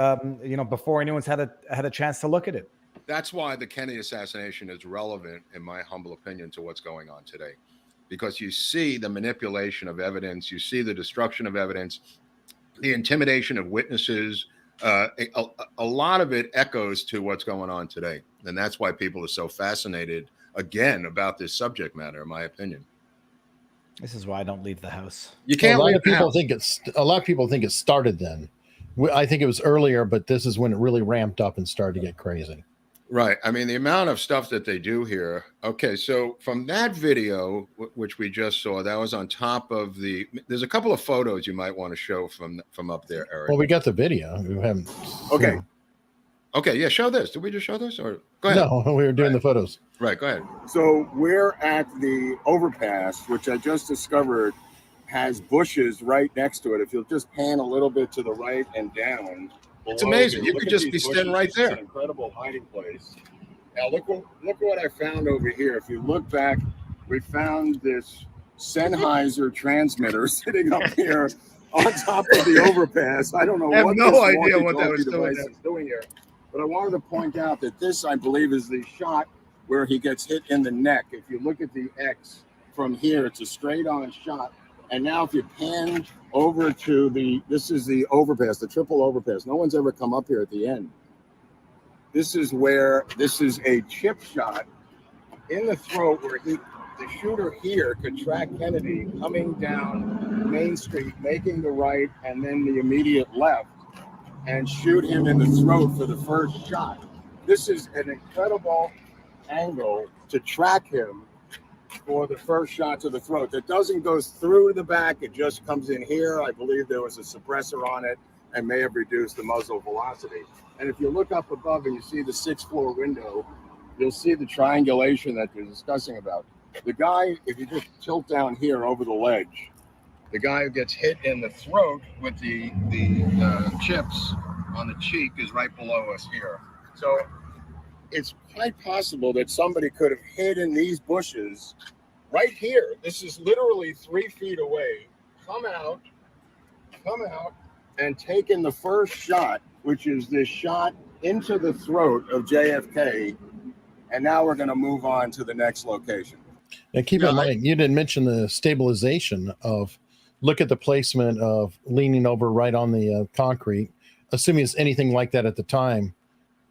S3: before anyone's had a chance to look at it.
S2: That's why the Kennedy assassination is relevant, in my humble opinion, to what's going on today. Because you see the manipulation of evidence, you see the destruction of evidence, the intimidation of witnesses. A lot of it echoes to what's going on today. And that's why people are so fascinated, again, about this subject matter, in my opinion.
S3: This is why I don't leave the house.
S2: You can't.
S1: A lot of people think it started then. I think it was earlier, but this is when it really ramped up and started to get crazy.
S2: Right. I mean, the amount of stuff that they do here. Okay, so from that video, which we just saw, that was on top of there's a couple of photos you might want to show from up there, Eric.
S1: Well, we got the video. We haven't.
S2: Okay. Okay, yeah, show this. Did we just show this? Or go ahead.
S1: No, we were doing the photos.
S2: Right, go ahead.
S4: So we're at the overpass, which I just discovered has bushes right next to it. If you'll just pan a little bit to the right and down.
S2: It's amazing. You could just be standing right there.
S4: It's an incredible hiding place. Now look what I found over here. If you look back, we found this Sennheiser transmitter sitting up here on top of the overpass. I don't know.
S2: I have no idea what that was
S4: doing here. But I wanted to point out that this, I believe, is the shot where he gets hit in the neck. If you look at the X from here, it's a straight-on shot. And now if you pan over to this is the overpass, the triple overpass. No one's ever come up here at the end. This is a chip shot in the throat where the shooter here could track Kennedy coming down Main Street, making the right and then the immediate left, and shoot him in the throat for the first shot. This is an incredible angle to track him for the first shot to the throat. That doesn't go through the back. It just comes in here. I believe there was a suppressor on it and may have reduced the muzzle velocity. And if you look up above and you see the 6th floor window, you'll see the triangulation that they're discussing about. The guy, if you just tilt down here over the ledge, the guy who gets hit in the throat with the chips on the cheek is right below us here. So it's quite possible that somebody could have hid in these bushes right here. This is literally 3 feet away. Come out, and taken the first shot, which is this shot into the throat of JFK. And now we're going to move on to the next location.
S1: And keep in mind, you didn't mention the stabilization of, look at the placement of leaning over right on the concrete. Assuming it's anything like that at the time,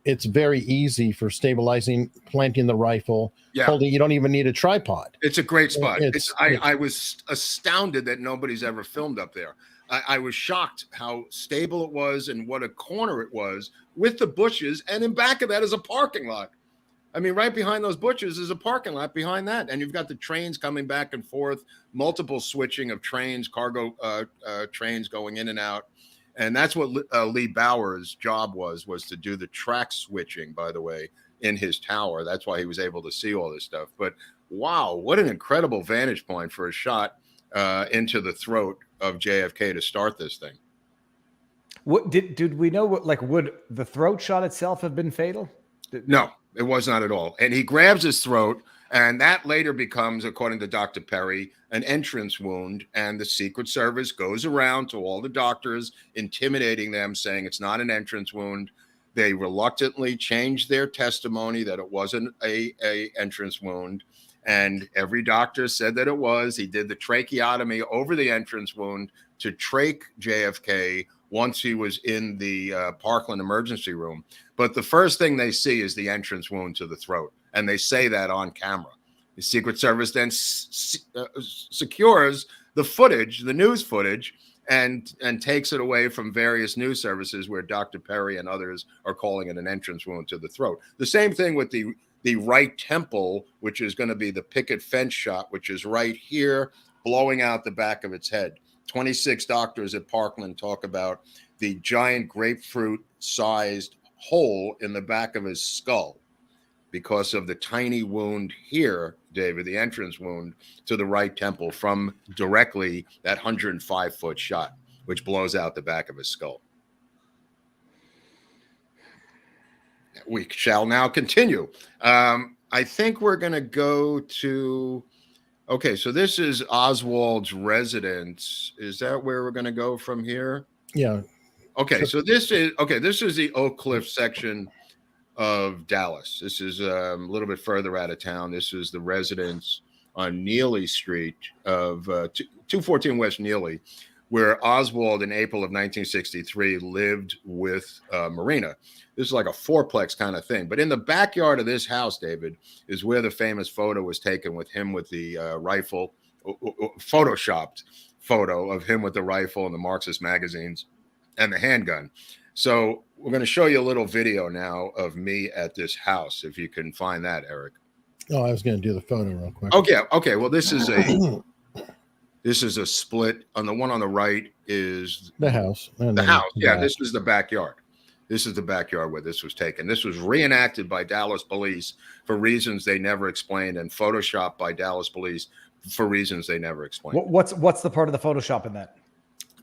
S1: it's very easy for stabilizing, planting the rifle, holding. You don't even need a tripod.
S2: It's a great spot. I was astounded that nobody's ever filmed up there. I was shocked how stable it was and what a corner it was with the bushes. And in back of that is a parking lot. I mean, right behind those bushes is a parking lot behind that. And you've got the trains coming back and forth, multiple switching of trains, cargo trains going in and out. And that's what Lee Bauer's job was to do the track switching, by the way, in his tower. That's why he was able to see all this stuff. But wow, what an incredible vantage point for a shot into the throat of JFK to start this thing.
S3: What did we know? Would the throat shot itself have been fatal?
S2: No, it was not at all. And he grabs his throat, and that later becomes, according to Dr. Perry, an entrance wound. And the Secret Service goes around to all the doctors, intimidating them, saying it's not an entrance wound. They reluctantly changed their testimony that it wasn't a entrance wound. And every doctor said that it was. He did the tracheotomy over the entrance wound to trach JFK once he was in the Parkland emergency room. But the first thing they see is the entrance wound to the throat. And they say that on camera. The Secret Service then secures the footage, the news footage, and takes it away from various news services where Dr. Perry and others are calling it an entrance wound to the throat. The same thing with the right temple, which is going to be the picket fence shot, which is right here, blowing out the back of its head. 26 doctors at Parkland talk about the giant grapefruit-sized hole in the back of his skull because of the tiny wound here, David, the entrance wound to the right temple from directly that 105-foot shot, which blows out the back of his skull. We shall now continue. I think we're going to go to, okay, so this is Oswald's residence. Is that where we're going to go from here?
S1: Yeah.
S2: Okay, so this is the Oak Cliff section of Dallas. This is a little bit further out of town. This is the residence on Neely Street of 214 West Neely, where Oswald in April of 1963 lived with Marina. This is like a fourplex kind of thing. But in the backyard of this house, David, is where the famous photo was taken with him with the rifle, photoshopped photo of him with the rifle and the Marxist magazines and the handgun. So we're going to show you a little video now of me at this house, if you can find that, Eric.
S1: Oh, I was going to do the photo real quick.
S2: Okay. Well, this is a split. On the one on the right is
S1: the house.
S2: The house. Yeah, this is the backyard. This is the backyard where this was taken. This was reenacted by Dallas police for reasons they never explained, and photoshopped by Dallas police for reasons they never explained.
S3: What's the part of the Photoshop in that?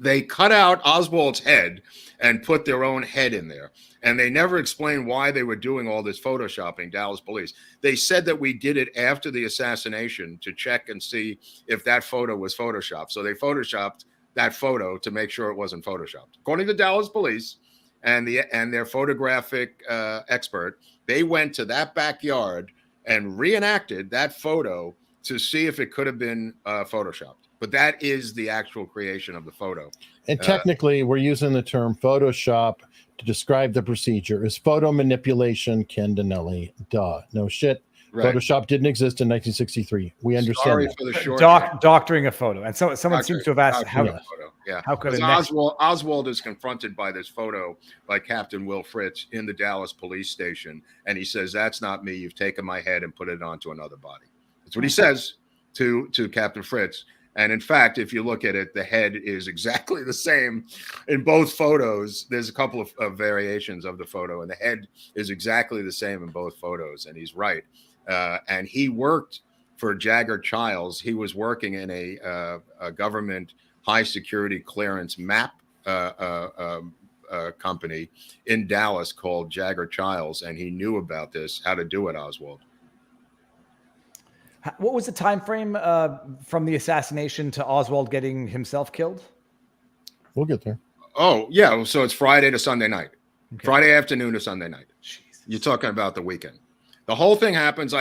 S2: They cut out Oswald's head and put their own head in there. And they never explained why they were doing all this photoshopping, Dallas police. They said that we did it after the assassination to check and see if that photo was photoshopped. So they photoshopped that photo to make sure it wasn't photoshopped. According to Dallas police and their photographic expert, they went to that backyard and reenacted that photo to see if it could have been photoshopped. But that is the actual creation of the photo.
S1: And technically, we're using the term Photoshop to describe the procedure. Is photo manipulation, Ken Donnelly. Duh. No shit. Right. Photoshop didn't exist in 1963. We understand.
S2: Sorry
S1: that.
S2: For the short
S3: Doctoring a photo. And so someone seems to have asked
S2: Yeah.
S3: How could
S2: Because Oswald is confronted by this photo by Captain Will Fritz in the Dallas police station, and he says, "That's not me. You've taken my head and put it onto another body." That's what he says to Captain Fritz. And in fact, if you look at it, the head is exactly the same in both photos. There's a couple of variations of the photo, and the head is exactly the same in both photos. And he's right. And he worked for Jagger Childs. He was working in a government high security clearance map company in Dallas called Jagger Childs, and he knew about this, how to do it, Oswald.
S3: What was the time frame from the assassination to Oswald getting himself killed?
S1: We'll get there.
S2: Oh, yeah. So it's Friday to Sunday night. Okay. Friday afternoon to Sunday night.
S3: Jesus.
S2: You're talking about the weekend. The whole thing happens.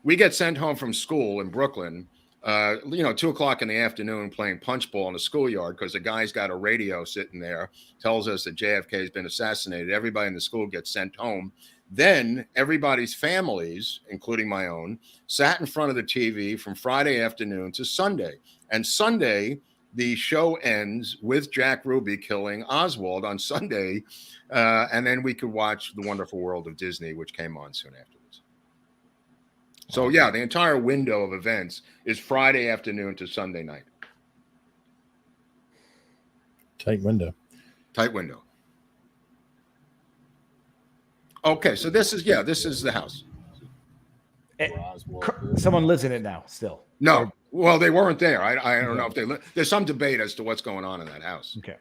S2: We get sent home from school in Brooklyn, 2:00 in the afternoon, playing punch ball in the schoolyard because the guy's got a radio sitting there, tells us that JFK has been assassinated. Everybody in the school gets sent home. Then everybody's families, including my own, sat in front of the TV from Friday afternoon to Sunday. And Sunday, the show ends with Jack Ruby killing Oswald on Sunday. And then we could watch The Wonderful World of Disney, which came on soon afterwards. So, yeah, the entire window of events is Friday afternoon to Sunday night.
S1: Tight window.
S2: Tight window. Okay, so this is the house.
S3: Someone lives in it now still.
S2: No, well, they weren't there. I don't know if they there's some debate as to what's going on in that house.
S3: Okay.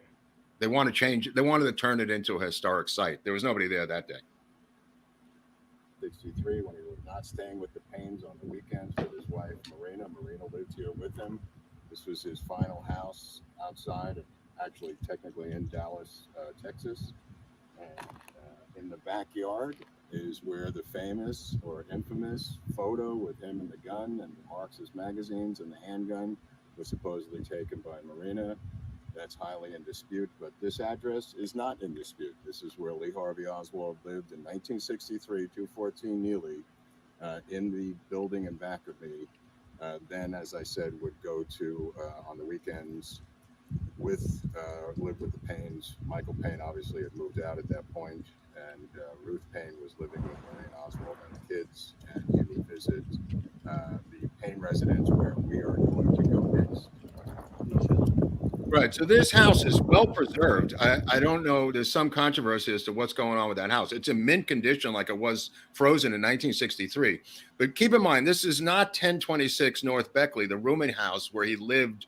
S2: They want to change it. They wanted to turn it into a historic site. There was nobody there that day.
S4: 63, when he was not staying with the Paynes on the weekends with his wife, Marina. Marina lived here with him. This was his final house outside of, actually technically in Dallas, Texas. And in the backyard is where the famous or infamous photo with him and the gun and the Marxist magazines and the handgun was supposedly taken by Marina. That's highly in dispute, but this address is not in dispute. This is where Lee Harvey Oswald lived in 1963, 214 Neely, in the building in back of me. Then, as I said, would go to, on the weekends, live with the Paynes. Michael Payne obviously had moved out at that point, and Ruth Payne was living with Marina Oswald and the kids, and he would visit the Payne residence where we are going to go next.
S2: Right. So this house is well preserved. I don't know. There's some controversy as to what's going on with that house. It's in mint condition like it was frozen in 1963. But keep in mind, this is not 1026 North Beckley, the rooming house where he lived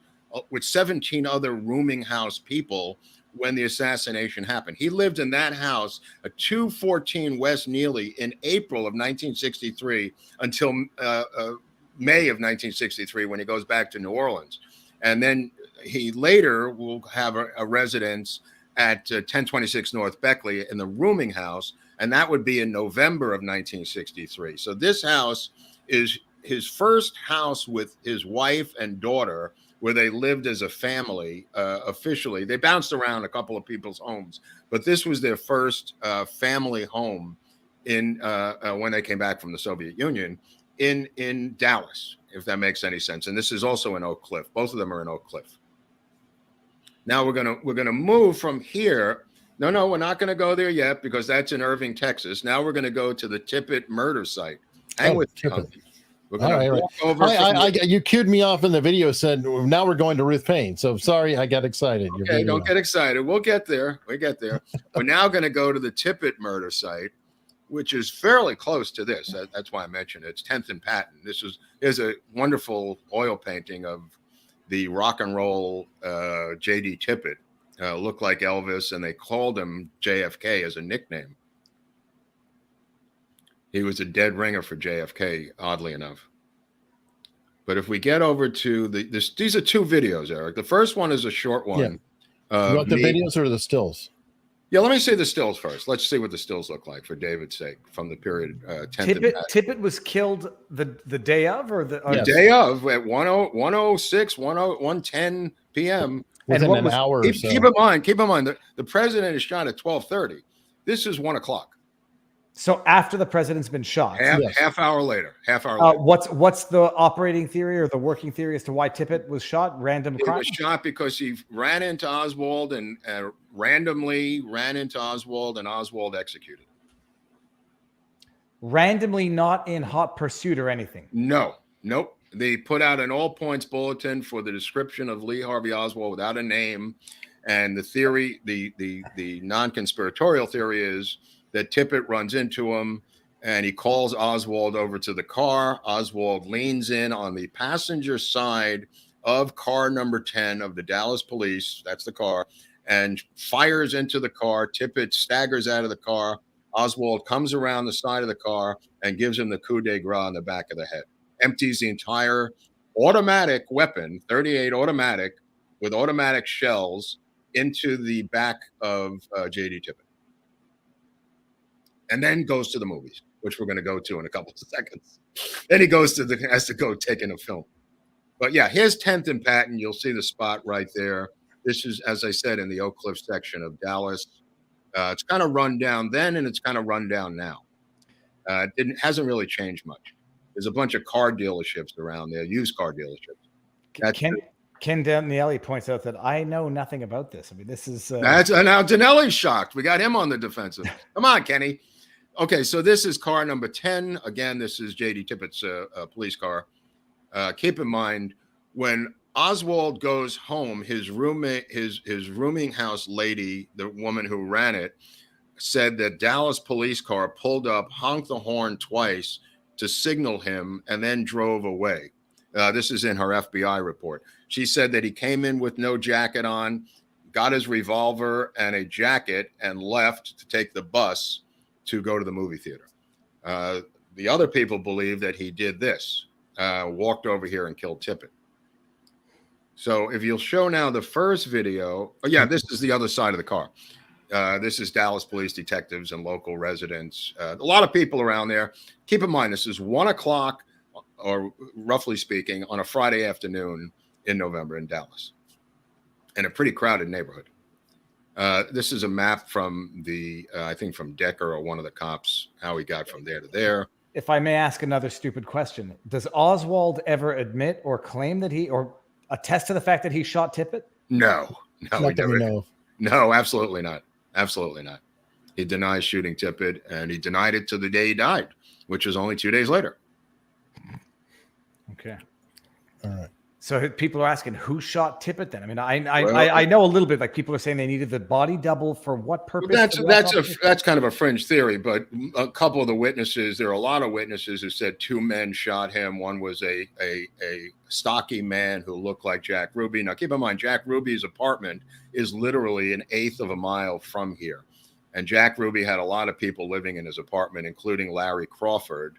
S2: with 17 other rooming house people when the assassination happened. He lived in that house at 214 West Neely in April of 1963 until May of 1963 when he goes back to New Orleans. And then he later will have a residence at 1026 North Beckley in the rooming house, and that would be in November of 1963. So this house is his first house with his wife and daughter, where they lived as a family officially. They bounced around a couple of people's homes, but this was their first family home in when they came back from the Soviet Union in Dallas, if that makes any sense. And this is also in Oak Cliff. Both of them are in Oak Cliff. Now we're gonna move from here. No, we're not gonna go there yet because that's in Irving, Texas. Now we're gonna go to the Tippit murder site. Hang with Tippit. We're gonna walk over.
S1: You cued me off in the video. Said now we're going to Ruth Payne. So sorry, I got excited.
S2: Okay, don't get excited. We'll get there. We get there. We're now gonna go to the Tippit murder site, which is fairly close to this. That's why I mentioned it. It's 10th and Patton. There's a wonderful oil painting of the rock and roll J.D. Tippit, looked like Elvis, and they called him JFK as a nickname. He was a dead ringer for JFK, oddly enough. But if we get over to these are two videos, Eric. The first one is a short one.
S1: Yeah. You want the videos or the stills?
S2: Yeah, let me see the stills first. Let's see what the stills look like for David's sake from the period.
S3: Tippit was killed the day of, or the
S2: day of at 1:10 p.m.
S1: Within an hour or so.
S2: Keep in mind, the president is shot at 12:30. This is 1:00.
S3: So after the president's been shot,
S2: half hour later.
S3: What's the operating theory or the working theory as to why Tippit was shot? Random crime?
S2: He was shot because he ran into Oswald and randomly ran into Oswald, and Oswald executed.
S3: Randomly, not in hot pursuit or anything?
S2: No, nope. They put out an all points bulletin for the description of Lee Harvey Oswald without a name. And the theory, the non-conspiratorial theory is that Tippit runs into him and he calls Oswald over to the car. Oswald leans in on the passenger side of car number 10 of the Dallas police, that's the car, and fires into the car. Tippit staggers out of the car. Oswald comes around the side of the car and gives him the coup de grace on the back of the head. Empties the entire automatic weapon, 38 automatic, with automatic shells, into the back of J.D. Tippit. And then goes to the movies, which we're going to go to in a couple of seconds. Then he has to go taking a film. But yeah, here's 10th and Patton. You'll see the spot right there. This is, as I said, in the Oak Cliff section of Dallas. It's kind of run down then, and it's kind of run down now. It hasn't really changed much. There's a bunch of car dealerships around there, used car dealerships.
S3: Ken Danielli points out that I know nothing about this. I mean, this is
S2: that's now Danelli's shocked. We got him on the defensive. Come on, Kenny. Okay, so this is car number 10. Again, this is J.D. Tippit's police car. Keep in mind, when Oswald goes home, his roommate, his rooming house lady, the woman who ran it, said that Dallas police car pulled up, honked the horn twice to signal him, and then drove away. This is in her FBI report. She said that he came in with no jacket on, got his revolver and a jacket, and left to take the bus to go to the movie theater. The other people believe that he did this, walked over here and killed Tippit. So if you'll show now the first video, this is the other side of the car. This is Dallas police detectives and local residents. A lot of people around there. Keep in mind, this is 1 o'clock, or roughly speaking, on a Friday afternoon in November in Dallas, in a pretty crowded neighborhood. This is a map from I think from Decker or one of the cops, how he got from there to there.
S3: If I may ask another stupid question, does Oswald ever admit or claim that or attest to the fact that he shot Tippit?
S2: No,
S1: No,
S2: absolutely not. Absolutely not. He denies shooting Tippit, and he denied it to the day he died, which was only 2 days later.
S3: Okay.
S1: All right.
S3: So people are asking who shot Tippit then? I mean, I know a little bit, like people are saying they needed the body double for what purpose?
S2: That's kind of a fringe theory, but a couple of the witnesses, there are a lot of witnesses who said 2 men shot him. One was a stocky man who looked like Jack Ruby. Now keep in mind, Jack Ruby's apartment is literally 1/8 of a mile from here. And Jack Ruby had a lot of people living in his apartment, including Larry Crawford,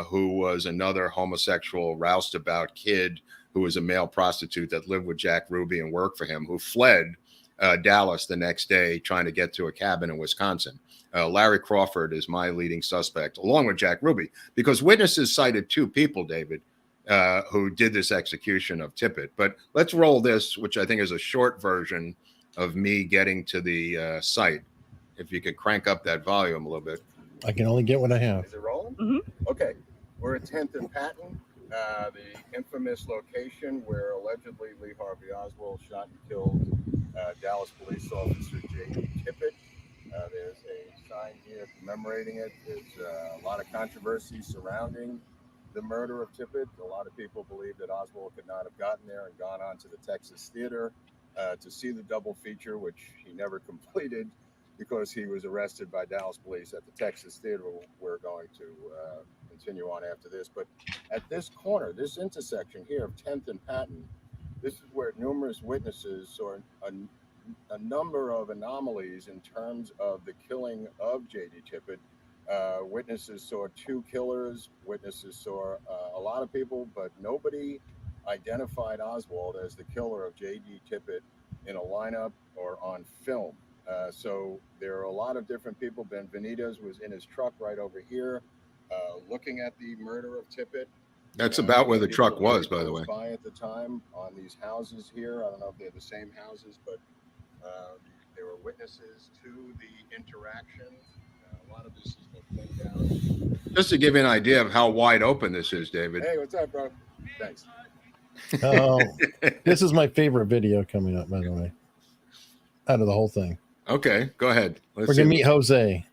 S2: who was another homosexual roustabout kid who was a male prostitute that lived with Jack Ruby and worked for him, who fled Dallas the next day trying to get to a cabin in Wisconsin. Larry Crawford is my leading suspect, along with Jack Ruby, because witnesses cited 2 people, David, who did this execution of Tippit. But let's roll this, which I think is a short version of me getting to the site. If you could crank up that volume a little bit.
S1: I can only get what I have.
S4: Is it rolling?
S5: Mm-hmm.
S4: Okay. We're at 10th and Patton, the infamous location where allegedly Lee Harvey Oswald shot and killed Dallas police officer J.D. Tippit. There's a sign here commemorating it. There's a lot of controversy surrounding the murder of Tippit. A lot of people believe that Oswald could not have gotten there and gone on to the Texas Theater to see the double feature, which he never completed because he was arrested by Dallas police at the Texas Theater. We're going to continue on after this. But at this corner, this intersection here of 10th and Patton, this is where numerous witnesses saw a number of anomalies in terms of the killing of J.D. Tippit. Witnesses saw 2 killers. Witnesses saw a lot of people, but nobody identified Oswald as the killer of J.D. Tippit in a lineup or on film. So there are a lot of different people. Ben Benitez was in his truck right over here looking at the murder of Tippit.
S2: That's about where the truck was, by the way.
S4: By at the time on these houses here. I don't know if they're the same houses, but there were witnesses to the interaction.
S2: Just to give you an idea of how wide open this is, David.
S4: Hey, what's up, bro? Thanks.
S1: Oh, this is my favorite video coming up, by the way, out of the whole thing.
S2: Okay, go ahead.
S1: We're gonna meet Jose.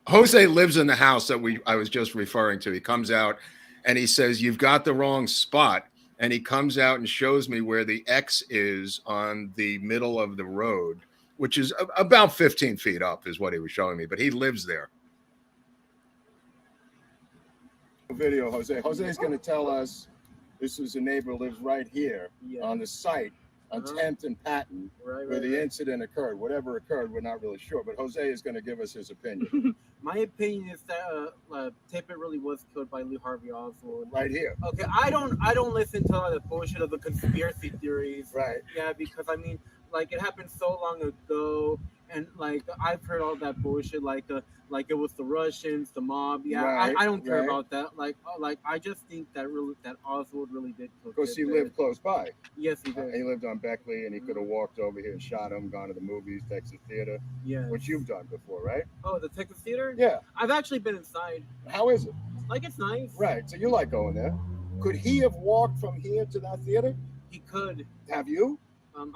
S2: Jose lives in the house that I was just referring to. He comes out and he says, "You've got the wrong spot." And he comes out and shows me where the X is on the middle of the road, which is about 15 feet up, is what he was showing me. But he lives there.
S4: Video, Jose. Jose's going to tell us this was a neighbor who lives right here on the site on 10th and Patton, where the incident occurred. Whatever occurred, we're not really sure. But Jose is going to give us his opinion.
S5: My opinion is that Tippit really was killed by Lee Harvey Oswald.
S4: Right here.
S5: Okay, I don't listen to the bullshit of the conspiracy theories.
S4: Right.
S5: Yeah, because I mean, like, it happened so long ago, and like I've heard all that bullshit, like it was the Russians, the mob. Yeah,
S4: Right,
S5: I don't care
S4: right.
S5: about that. Like I just think that Oswald really did kill.
S4: Because he
S5: Tippit.
S4: lived close by.
S5: Yes, he did.
S4: He lived on Beckley, and he could have walked over here and shot him, gone to the movies, Texas Theater,
S5: Yeah.
S4: which you've done before, right?
S5: Oh, the Texas Theater.
S4: Yeah.
S5: I've actually been inside.
S4: How is it?
S5: Like, it's nice.
S4: Right. So you like going there. Could he have walked from here to that theater?
S5: He could.
S4: Have you?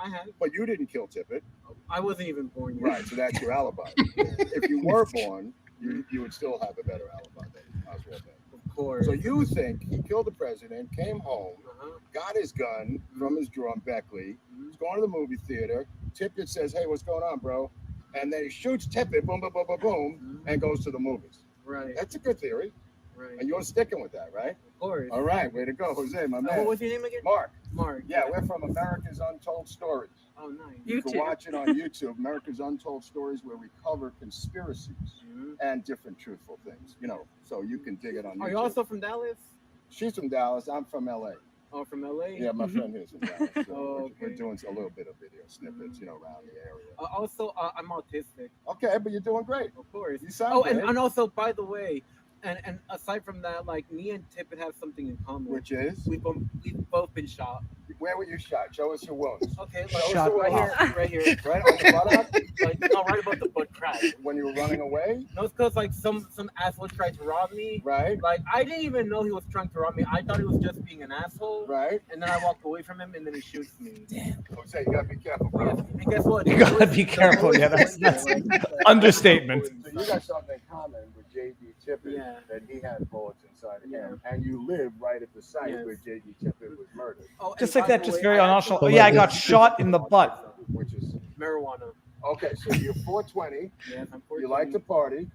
S5: I had.
S4: But you didn't kill Tippit.
S5: I wasn't even born yet.
S4: Right. So that's your alibi. If you were born, you would still have a better alibi than Oswald did.
S5: Of course.
S4: So you think he killed the president, came home,
S5: Uh-huh.
S4: got his gun from his drawer on Beckley, was going to the movie theater. Tippit says, "Hey, what's going on, bro?" And then he shoots Tippit, boom, boom, boom, boom, boom, and goes to the movies.
S5: Right.
S4: That's a good theory.
S5: Right.
S4: And you're sticking with that, right?
S5: Of course.
S4: All right, way to go, Jose, my man.
S5: What was your name again?
S4: Mark.
S5: Mark.
S4: Yeah, we're from America's Untold Stories.
S5: Oh, nice.
S4: You can watch it on YouTube, America's Untold Stories, where we cover conspiracies and different truthful things, so you can dig it on YouTube.
S5: Are you also from Dallas?
S4: She's from Dallas. I'm from LA.
S5: Oh, from LA?
S4: Yeah, my friend here is from Dallas. So
S5: Oh,
S4: we're
S5: okay.
S4: doing a little bit of video snippets, around the area.
S5: Also, I'm autistic.
S4: Okay, but you're doing great.
S5: Of course.
S4: You sound
S5: Oh,
S4: great.
S5: and also, by the way, and aside from that, like, me and Tippit have something in common.
S4: Which is?
S5: We've both been shot.
S4: Where were you shot? Show us your wounds.
S5: Okay,
S4: Show us
S3: Shot
S4: your
S5: right
S4: wounds.
S5: here, right here.
S4: Right on the buttock?
S5: Like, no, right above the butt crack.
S4: When you were running away?
S5: No, it's because, like, some asshole tried to rob me.
S4: Right?
S5: Like, I didn't even know he was trying to rob me. I thought he was just being an asshole.
S4: Right?
S5: And then I walked away from him, and then he shoots me.
S3: Damn.
S4: Jose, you gotta be careful, bro.
S5: And guess what?
S3: You gotta be careful. Yeah, that's understatement.
S4: So you got something in common with J.D. Tippit,
S5: Yeah.
S4: that he had bullets inside of
S5: Yeah.
S4: him, and you live right at the site
S5: Yes.
S4: where J.D. Tippit was murdered,
S5: Oh,
S3: Just
S5: and
S3: like
S5: by
S3: that,
S5: the
S3: just
S5: way,
S3: very
S5: I
S3: unnonchalant. Oh
S5: actually-
S3: yeah, I got shot in the butt.
S4: which is
S5: Marijuana.
S4: okay. So you're 420.
S5: Yes, I'm
S4: You like to party.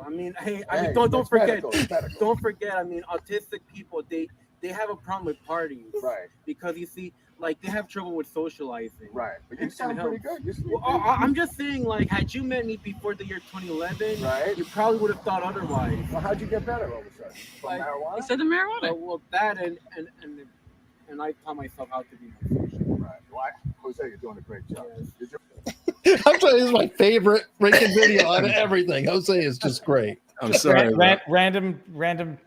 S5: I mean, hey,
S4: Hey,
S5: don't
S4: it's
S5: forget.
S4: medical, it's medical.
S5: Don't forget. I mean, autistic people they have a problem with parties
S4: Right,
S5: because you see, like, they have trouble with socializing.
S4: right. But you
S5: And
S4: sound pretty
S5: helps.
S4: good. You sleep
S5: Well, I'm just saying, like, had you met me before the year 2011,
S4: Right.
S5: you probably would have thought otherwise.
S4: Well, how'd you get better all of a sudden? From
S5: Like,
S4: marijuana?
S6: He said the marijuana.
S5: Well, that and I taught myself how to be more social.
S4: Right. Well, Jose, you're doing a great job.
S5: Yes.
S4: Did you-
S1: I'm telling you, this is my favorite freaking video out of everything. Jose is just great.
S2: I'm
S3: Just
S2: sorry.
S3: random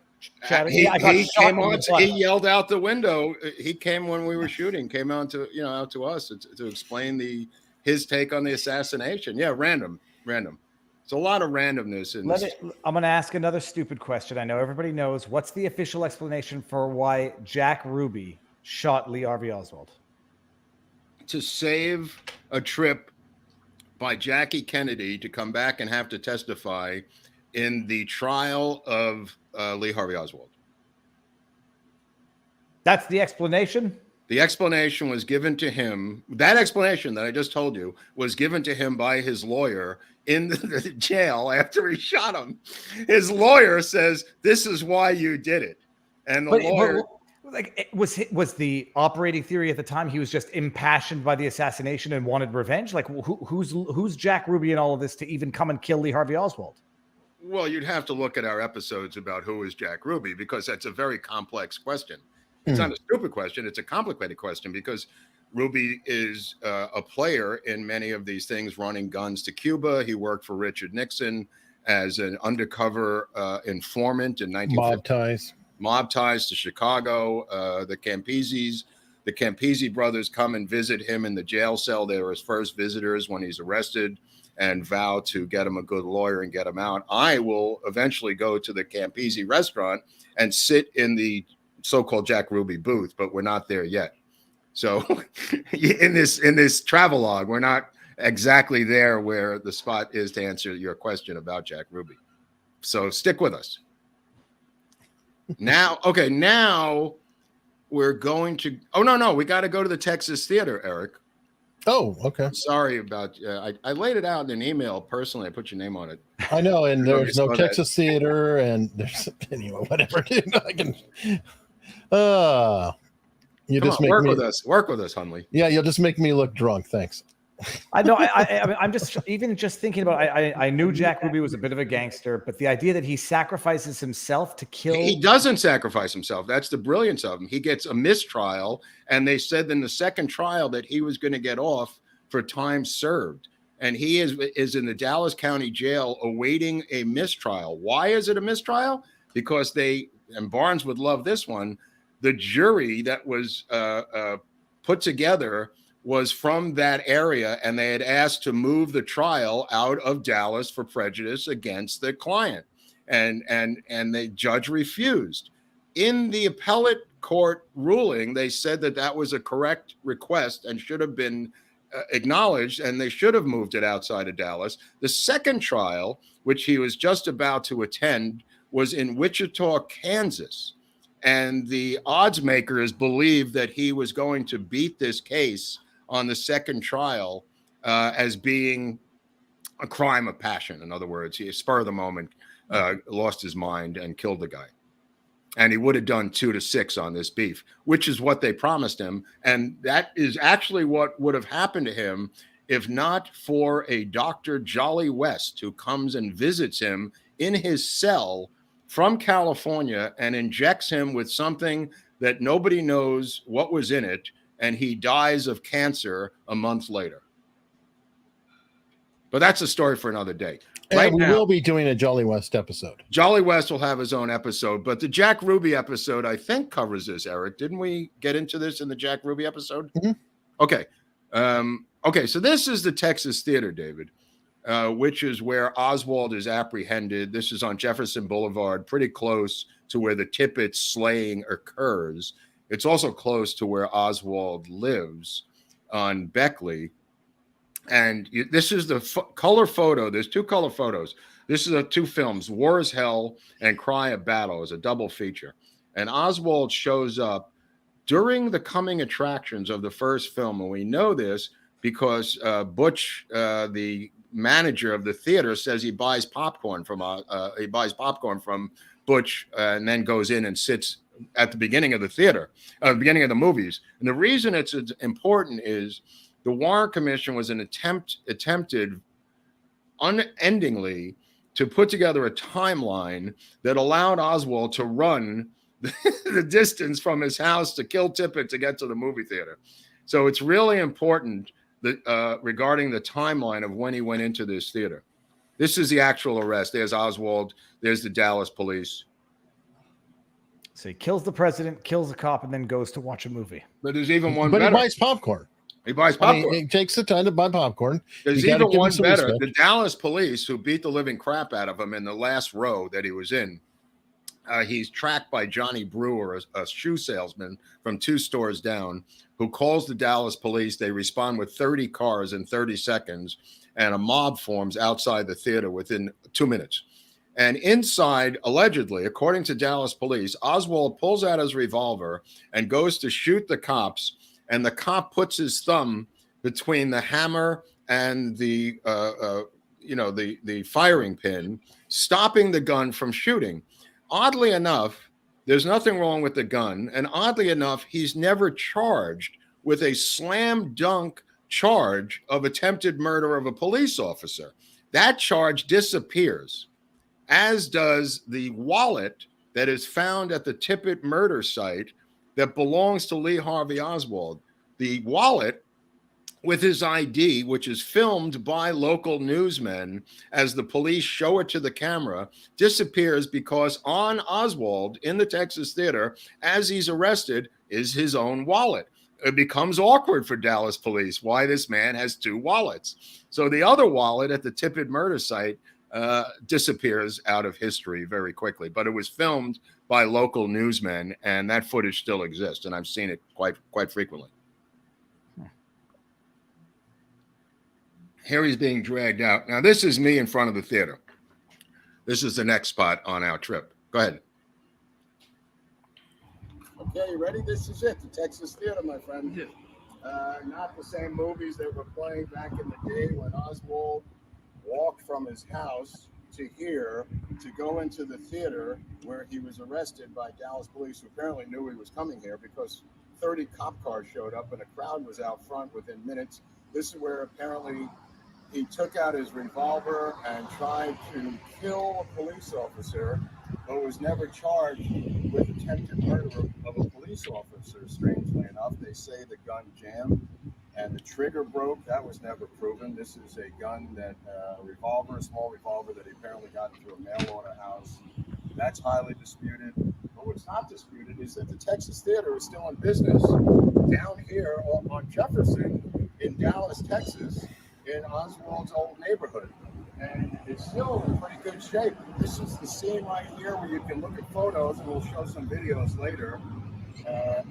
S3: chat.
S2: He,
S3: Yeah, I got
S2: he
S3: shot
S2: came
S3: in
S2: on.
S3: the butt.
S2: He yelled out the window. He came when we were shooting. Came out to out to us to explain his take on the assassination. Yeah, random. It's a lot of randomness in this.
S3: I'm going to ask another stupid question. I know everybody knows. What's the official explanation for why Jack Ruby shot Lee Harvey Oswald?
S2: To save a trip by Jackie Kennedy to come back and have to testify in the trial of Lee Harvey Oswald.
S3: That's the explanation?
S2: The explanation was given to him. That explanation that I just told you was given to him by his lawyer in the jail after he shot him. His lawyer says, "This is why you did it." And the lawyer...
S3: Like, was the operating theory at the time he was just impassioned by the assassination and wanted revenge? Like, who's Jack Ruby in all of this to even come and kill Lee Harvey Oswald?
S2: Well, you'd have to look at our episodes about who is Jack Ruby, because that's a very complex question. It's not a stupid question. It's a complicated question, because Ruby is a player in many of these things, running guns to Cuba. He worked for Richard Nixon as an undercover informant in 1950. Mob ties to Chicago. The Campisi brothers come and visit him in the jail cell. They were his first visitors when he's arrested. and vow to get him a good lawyer and get him out. I will eventually go to the Campisi restaurant and sit in the so-called Jack Ruby booth, but we're not there yet. So in this travelogue, we're not exactly there where the spot is to answer your question about Jack Ruby. So stick with us. Now we're going to, no, we got to go to the Texas Theater, Eric.
S1: Oh, okay.
S2: Sorry about, I laid it out in an email personally. I put your name on it.
S1: I know, and there's no Texas Theater, and there's, anyway, whatever. I can, you
S2: Come
S1: just
S2: on,
S1: make
S2: work
S1: me,
S2: with us. Work with us, Hunley.
S1: Yeah, you'll just make me look drunk. Thanks.
S3: I know. I'm just even just thinking about. I knew Jack Ruby was a bit of a gangster, but the idea that he sacrifices himself to kill.
S2: He doesn't sacrifice himself. That's the brilliance of him. He gets a mistrial, and they said in the second trial that he was going to get off for time served, and he is in the Dallas County Jail awaiting a mistrial. Why is it a mistrial? Because and Barnes would love this one. The jury that was put together was from that area, and they had asked to move the trial out of Dallas for prejudice against the client, and the judge refused. In the appellate court ruling, they said that was a correct request and should have been acknowledged, and they should have moved it outside of Dallas. The second trial, which he was just about to attend, was in Wichita, Kansas, and the odds makers believed that he was going to beat this case on the second trial as being a crime of passion. In other words, he spur of the moment lost his mind and killed the guy. And he would have done 2-6 on this beef, which is what they promised him. And that is actually what would have happened to him if not for a Dr. Jolly West who comes and visits him in his cell from California and injects him with something that nobody knows what was in it, and he dies of cancer a month later. But that's a story for another day.
S1: And we will be doing a Jolly West episode.
S2: Jolly West will have his own episode, but the Jack Ruby episode, I think, covers this, Eric. Didn't we get into this in the Jack Ruby episode?
S1: Mm-hmm.
S2: Okay. Okay, so this is the Texas Theater, David, which is where Oswald is apprehended. This is on Jefferson Boulevard, pretty close to where the Tippit slaying occurs. It's also close to where Oswald lives on Beckley. And this is the color photo. There's two color photos. This is two films, War is Hell and Cry of Battle, is a double feature. And Oswald shows up during the coming attractions of the first film. And we know this because Butch, the manager of the theater, says he buys popcorn from Butch and then goes in and sits at the beginning of the theater, beginning of the movies. And the reason it's important is the Warren Commission was attempted unendingly to put together a timeline that allowed Oswald to run the distance from his house to kill Tippit to get to the movie theater. So it's really important that regarding the timeline of when he went into this theater. This is the actual arrest. There's Oswald. There's the Dallas police.
S3: So he kills the president, kills the cop, and then goes to watch a movie.
S2: But there's even one
S1: better.
S2: He
S1: buys popcorn.
S2: He buys popcorn.
S1: I mean, it takes the time to buy popcorn.
S2: There's even one better. Respect. The Dallas police, who beat the living crap out of him in the last row that he was in, he's tracked by Johnny Brewer, a shoe salesman from 2 stores down, who calls the Dallas police. They respond with 30 cars in 30 seconds, and a mob forms outside the theater within 2 minutes. And inside, allegedly, according to Dallas police, Oswald pulls out his revolver and goes to shoot the cops, and the cop puts his thumb between the hammer and the firing pin, stopping the gun from shooting. Oddly enough, there's nothing wrong with the gun, and oddly enough, he's never charged with a slam dunk charge of attempted murder of a police officer. That charge disappears, as does the wallet that is found at the Tippit murder site that belongs to Lee Harvey Oswald. The wallet with his ID, which is filmed by local newsmen as the police show it to the camera, disappears because on Oswald in the Texas Theater, as he's arrested, is his own wallet. it becomes awkward for Dallas police why this man has 2 wallets. So the other wallet at the Tippit murder site disappears out of history very quickly. But it was filmed by local newsmen, and that footage still exists, and I've seen it quite frequently. Here he's being dragged out. Now, this is me in front of the theater. This is the next spot on our trip. Go ahead.
S4: Okay, you ready? This is it, the Texas Theater, my friend.
S5: Yeah.
S4: Not the same movies that were playing back in the day when Oswald walked from his house to here to go into the theater where he was arrested by Dallas police, who apparently knew he was coming here because 30 cop cars showed up and a crowd was out front within minutes. This is where apparently he took out his revolver and tried to kill a police officer, but was never charged with attempted murder of a police officer. Strangely enough, they say the gun jammed and the trigger broke. That was never proven. This is a gun that, a small revolver that he apparently got into a mail order house. That's highly disputed. But what's not disputed is that the Texas Theater is still in business down here on Jefferson in Dallas, Texas, in Oswald's old neighborhood. And it's still in pretty good shape. This is the scene right here where you can look at photos, and we'll show some videos later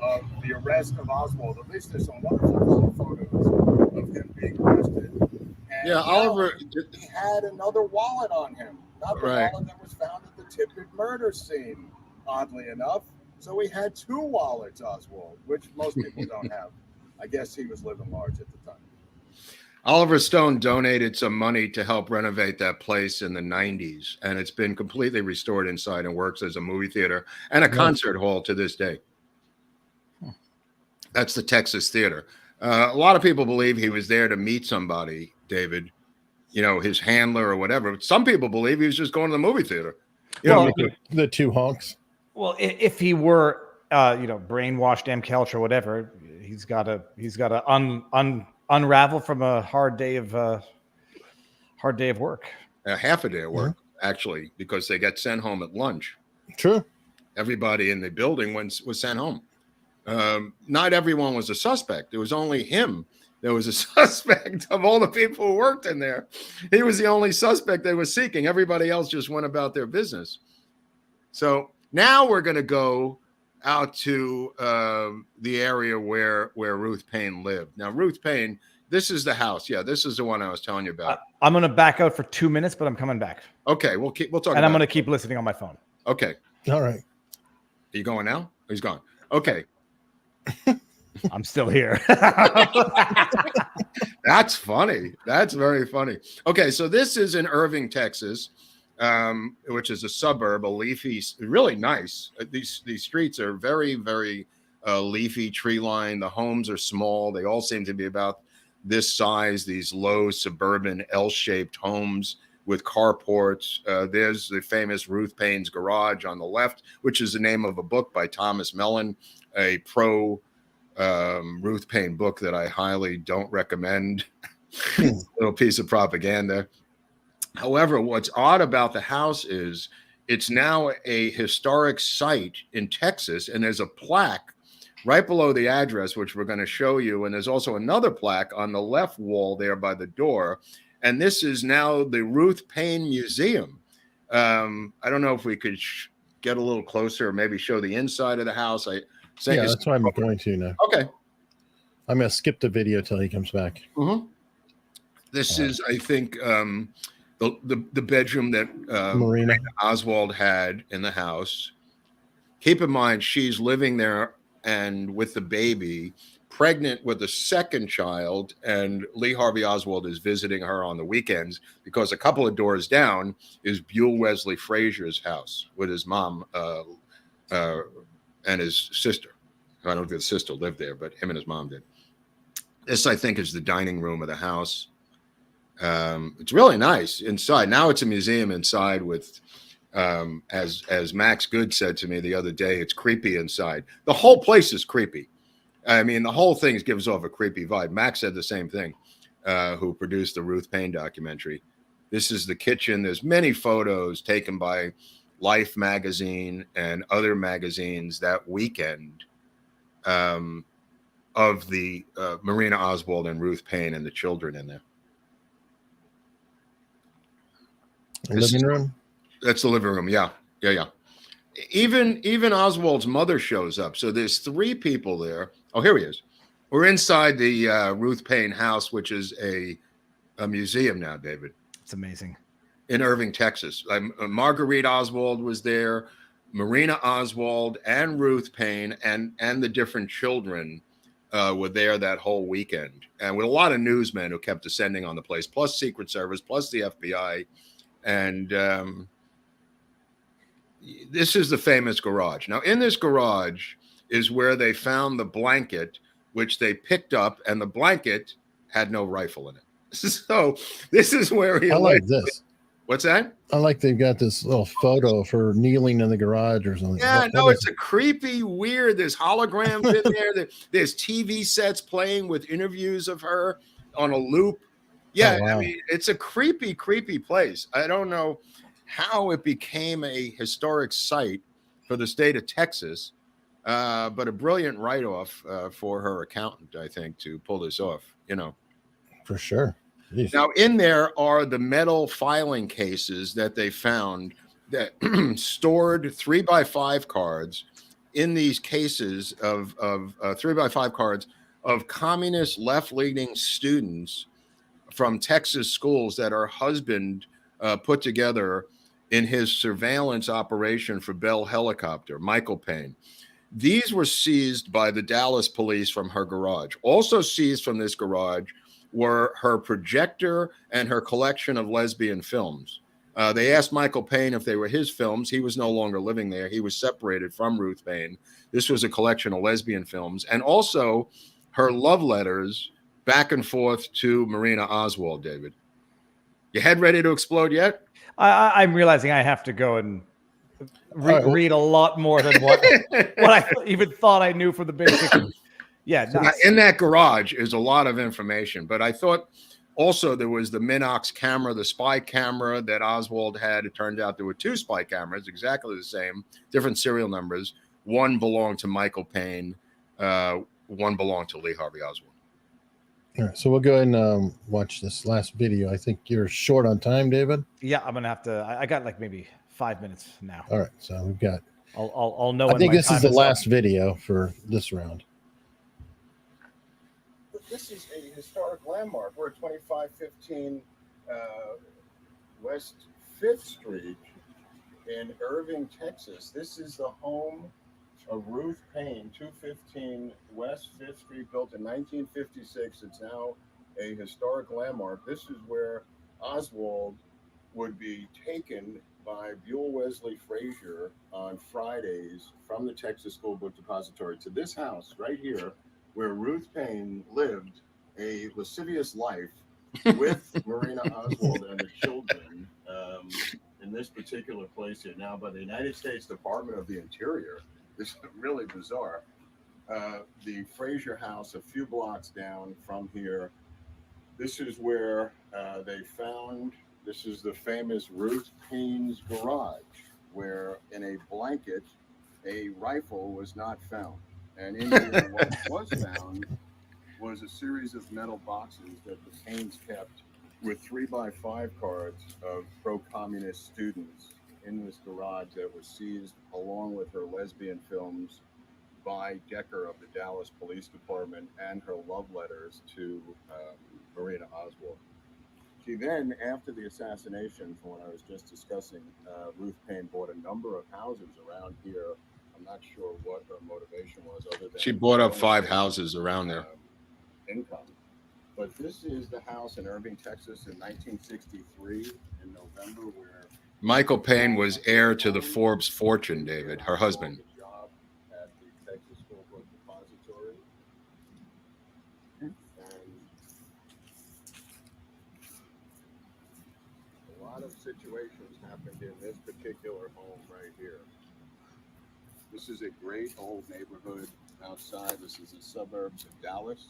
S4: of the arrest of Oswald. At least there's some wonderful photos of him being arrested. And
S2: Yeah, Oliver.
S4: He had another wallet on him, not the
S2: Right.
S4: wallet that was found at the Tippit murder scene, oddly enough. So he had 2 wallets, Oswald, which most people don't have. I guess he was living large at the time.
S2: Oliver Stone donated some money to help renovate that place in the 90s, and it's been completely restored inside and works as a movie theater and a concert hall to this day. That's the Texas Theater. A lot of people believe he was there to meet somebody, David, his handler or whatever. Some people believe he was just going to the movie theater.
S1: The 2 honks.
S3: Well, if he were, brainwashed MKUltra or whatever, he's got to unravel from a hard day of work.
S2: Half a day of work, actually, because they got sent home at lunch.
S1: True.
S2: Everybody in the building was sent home. Not everyone was a suspect. It was only him that was a suspect of all the people who worked in there. He was the only suspect they were seeking. Everybody else just went about their business. So now we're going to go out to the area where Ruth Payne lived. Now, Ruth Payne, this is the house. Yeah, this is the one I was telling you about.
S3: I'm going to back out for 2 minutes, but I'm coming back.
S2: Okay, we'll talk.
S3: And I'm going to keep listening on my phone.
S2: Okay.
S1: All right.
S2: Are you going now? He's gone. Okay.
S3: I'm still here.
S2: That's funny. That's very funny. Okay, so this is in Irving, Texas, which is a suburb, a leafy, really nice. These streets are very, very leafy, tree lined. The homes are small. They all seem to be about this size, these low suburban L-shaped homes with carports. There's the famous Ruth Payne's Garage on the left, which is the name of a book by Thomas Mellon, a pro Ruth Payne book that I highly don't recommend. Little piece of propaganda. However, what's odd about the house is it's now a historic site in Texas, and there's a plaque right below the address, which we're going to show you. And there's also another plaque on the left wall there by the door. And this is now the Ruth Payne Museum. I don't know if we could get a little closer or maybe show the inside of the house.
S1: That's what I'm going to now.
S2: Okay.
S1: I'm going to skip the video till he comes back.
S2: Mm-hmm. This is, I think, the bedroom that
S1: Marina
S2: Oswald had in the house. Keep in mind, she's living there and with the baby, pregnant with a second child, and Lee Harvey Oswald is visiting her on the weekends because a couple of doors down is Buell Wesley Frazier's house with his mom and his sister. I don't know if his sister lived there, but him and his mom did. This, I think, is the dining room of the house. It's really nice inside. Now it's a museum inside with, as Max Good said to me the other day, it's creepy inside. The whole place is creepy. I mean, the whole thing gives off a creepy vibe. Max said the same thing, who produced the Ruth Payne documentary. This is the kitchen. There's many photos taken by Life magazine and other magazines that weekend. of the Marina Oswald and Ruth Payne and the children in there.
S1: Living room.
S2: That's the living room. Yeah. Even Oswald's mother shows up. So there's 3 people there. Oh, here he is. We're inside the Ruth Payne house, which is a museum now, David.
S3: It's amazing.
S2: In Irving, Texas. Marguerite Oswald was there, Marina Oswald and Ruth Payne and the different children were there that whole weekend. And with a lot of newsmen who kept descending on the place, plus Secret Service, plus the FBI. And this is the famous garage. Now, in this garage is where they found the blanket, which they picked up, and the blanket had no rifle in it. So this is where he
S1: I like this.
S2: What's that?
S1: I like they've got this little photo of her kneeling in the garage or something.
S2: Yeah, no, it's a creepy, weird. There's holograms in there. There's TV sets playing with interviews of her on a loop. Yeah,
S1: oh, wow.
S2: I mean, it's a creepy, creepy place. I don't know how it became a historic site for the state of Texas, but a brilliant write-off for her accountant, I think, to pull this off, you know.
S1: For sure. Jeez.
S2: Now, in there are the metal filing cases that they found that stored 3x5 cards in these cases of 3x5 cards of communist left-leaning students from Texas schools that her husband put together in his surveillance operation for Bell Helicopter, Michael Payne. These were seized by the Dallas police from her garage. Also seized from this garage were her projector and her collection of lesbian films. They asked Michael Payne if they were his films. He was no longer living there. He was separated from Ruth Payne. This was a collection of lesbian films. And also her love letters back and forth to Marina Oswald, David. Your head ready to explode yet?
S3: I'm realizing I have to go and read a lot more than what I even thought I knew from the basic. Yeah, nice.
S2: In that garage is a lot of information, but I thought also there was the Minox camera, the spy camera that Oswald had. It turned out there were 2 spy cameras, exactly the same, different serial numbers. One belonged to Michael Payne, one belonged to Lee Harvey Oswald.
S1: All right, so we'll go ahead and watch this last video. I think you're short on time, David.
S3: Yeah, I'm gonna have to. I got like maybe 5 minutes now.
S1: All right, so we've got.
S3: I'll know.
S1: I think this is the last video for this round.
S4: This is a historic landmark. We're at 2515 West 5th Street in Irving, Texas. This is the home of Ruth Payne, 215 West 5th Street, built in 1956. It's now a historic landmark. This is where Oswald would be taken by Buell Wesley Frazier on Fridays from the Texas School Book Depository to this house right here, where Ruth Payne lived a lascivious life with Marina Oswald and the children in this particular place here. Now, by the United States Department of the Interior, this is really bizarre. The Frazier house, a few blocks down from here, this is where they found, this is the famous Ruth Payne's garage, where in a blanket, a rifle was not found. And in here, what was found was a series of metal boxes that the Paynes kept with 3x5 cards of pro-communist students in this garage that was seized along with her lesbian films by Decker of the Dallas Police Department and her love letters to Marina Oswald. She then, after the assassination, from what I was just discussing, Ruth Payne bought a number of houses around here. I'm not sure what her motivation was, other than
S2: she bought up 5 houses around there.
S4: Income. But this is the house in Irving, Texas, in 1963, in November, where
S2: Michael Payne was heir to the Forbes fortune, David, her husband.
S4: Job at the Texas School Book Depository. And a lot of situations happened in this particular home right here. This is a great old neighborhood outside. This is the suburbs of Dallas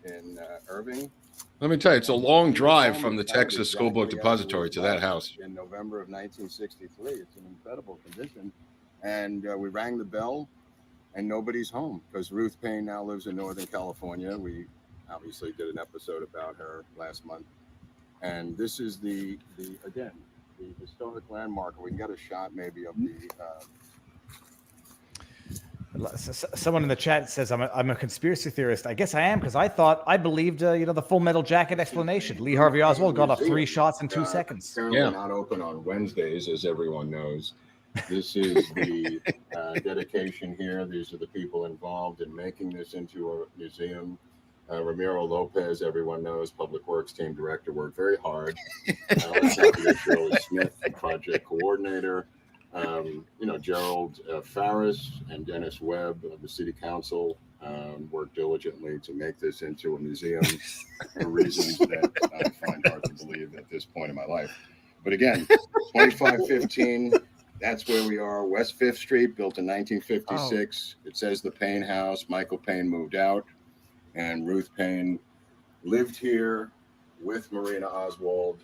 S4: in Irving.
S2: Let me tell you, it's a long drive from the Texas School Book Depository to that house.
S4: In November of 1963. It's in incredible condition. And we rang the bell and nobody's home because Ruth Payne now lives in Northern California. We obviously did an episode about her last month. And this is the historic landmark. We can get a shot maybe of the.
S3: Someone in the chat says I'm a conspiracy theorist. I guess I am because I believed the Full Metal Jacket explanation. Lee Harvey Oswald got off 3 shots in 2 seconds.
S4: Apparently not open on Wednesdays, as everyone knows. This is the dedication here. These are the people involved in making this into a museum. Ramiro Lopez, everyone knows, Public Works Team Director, worked very hard. Shirley Smith, the project coordinator. Gerald Farris and Dennis Webb of the City Council worked diligently to make this into a museum for reasons that I find hard to believe at this point in my life. But again, 2515, that's where we are. West 5th Street, built in 1956. It says the Payne House. Michael Payne moved out, and Ruth Payne lived here with Marina Oswald,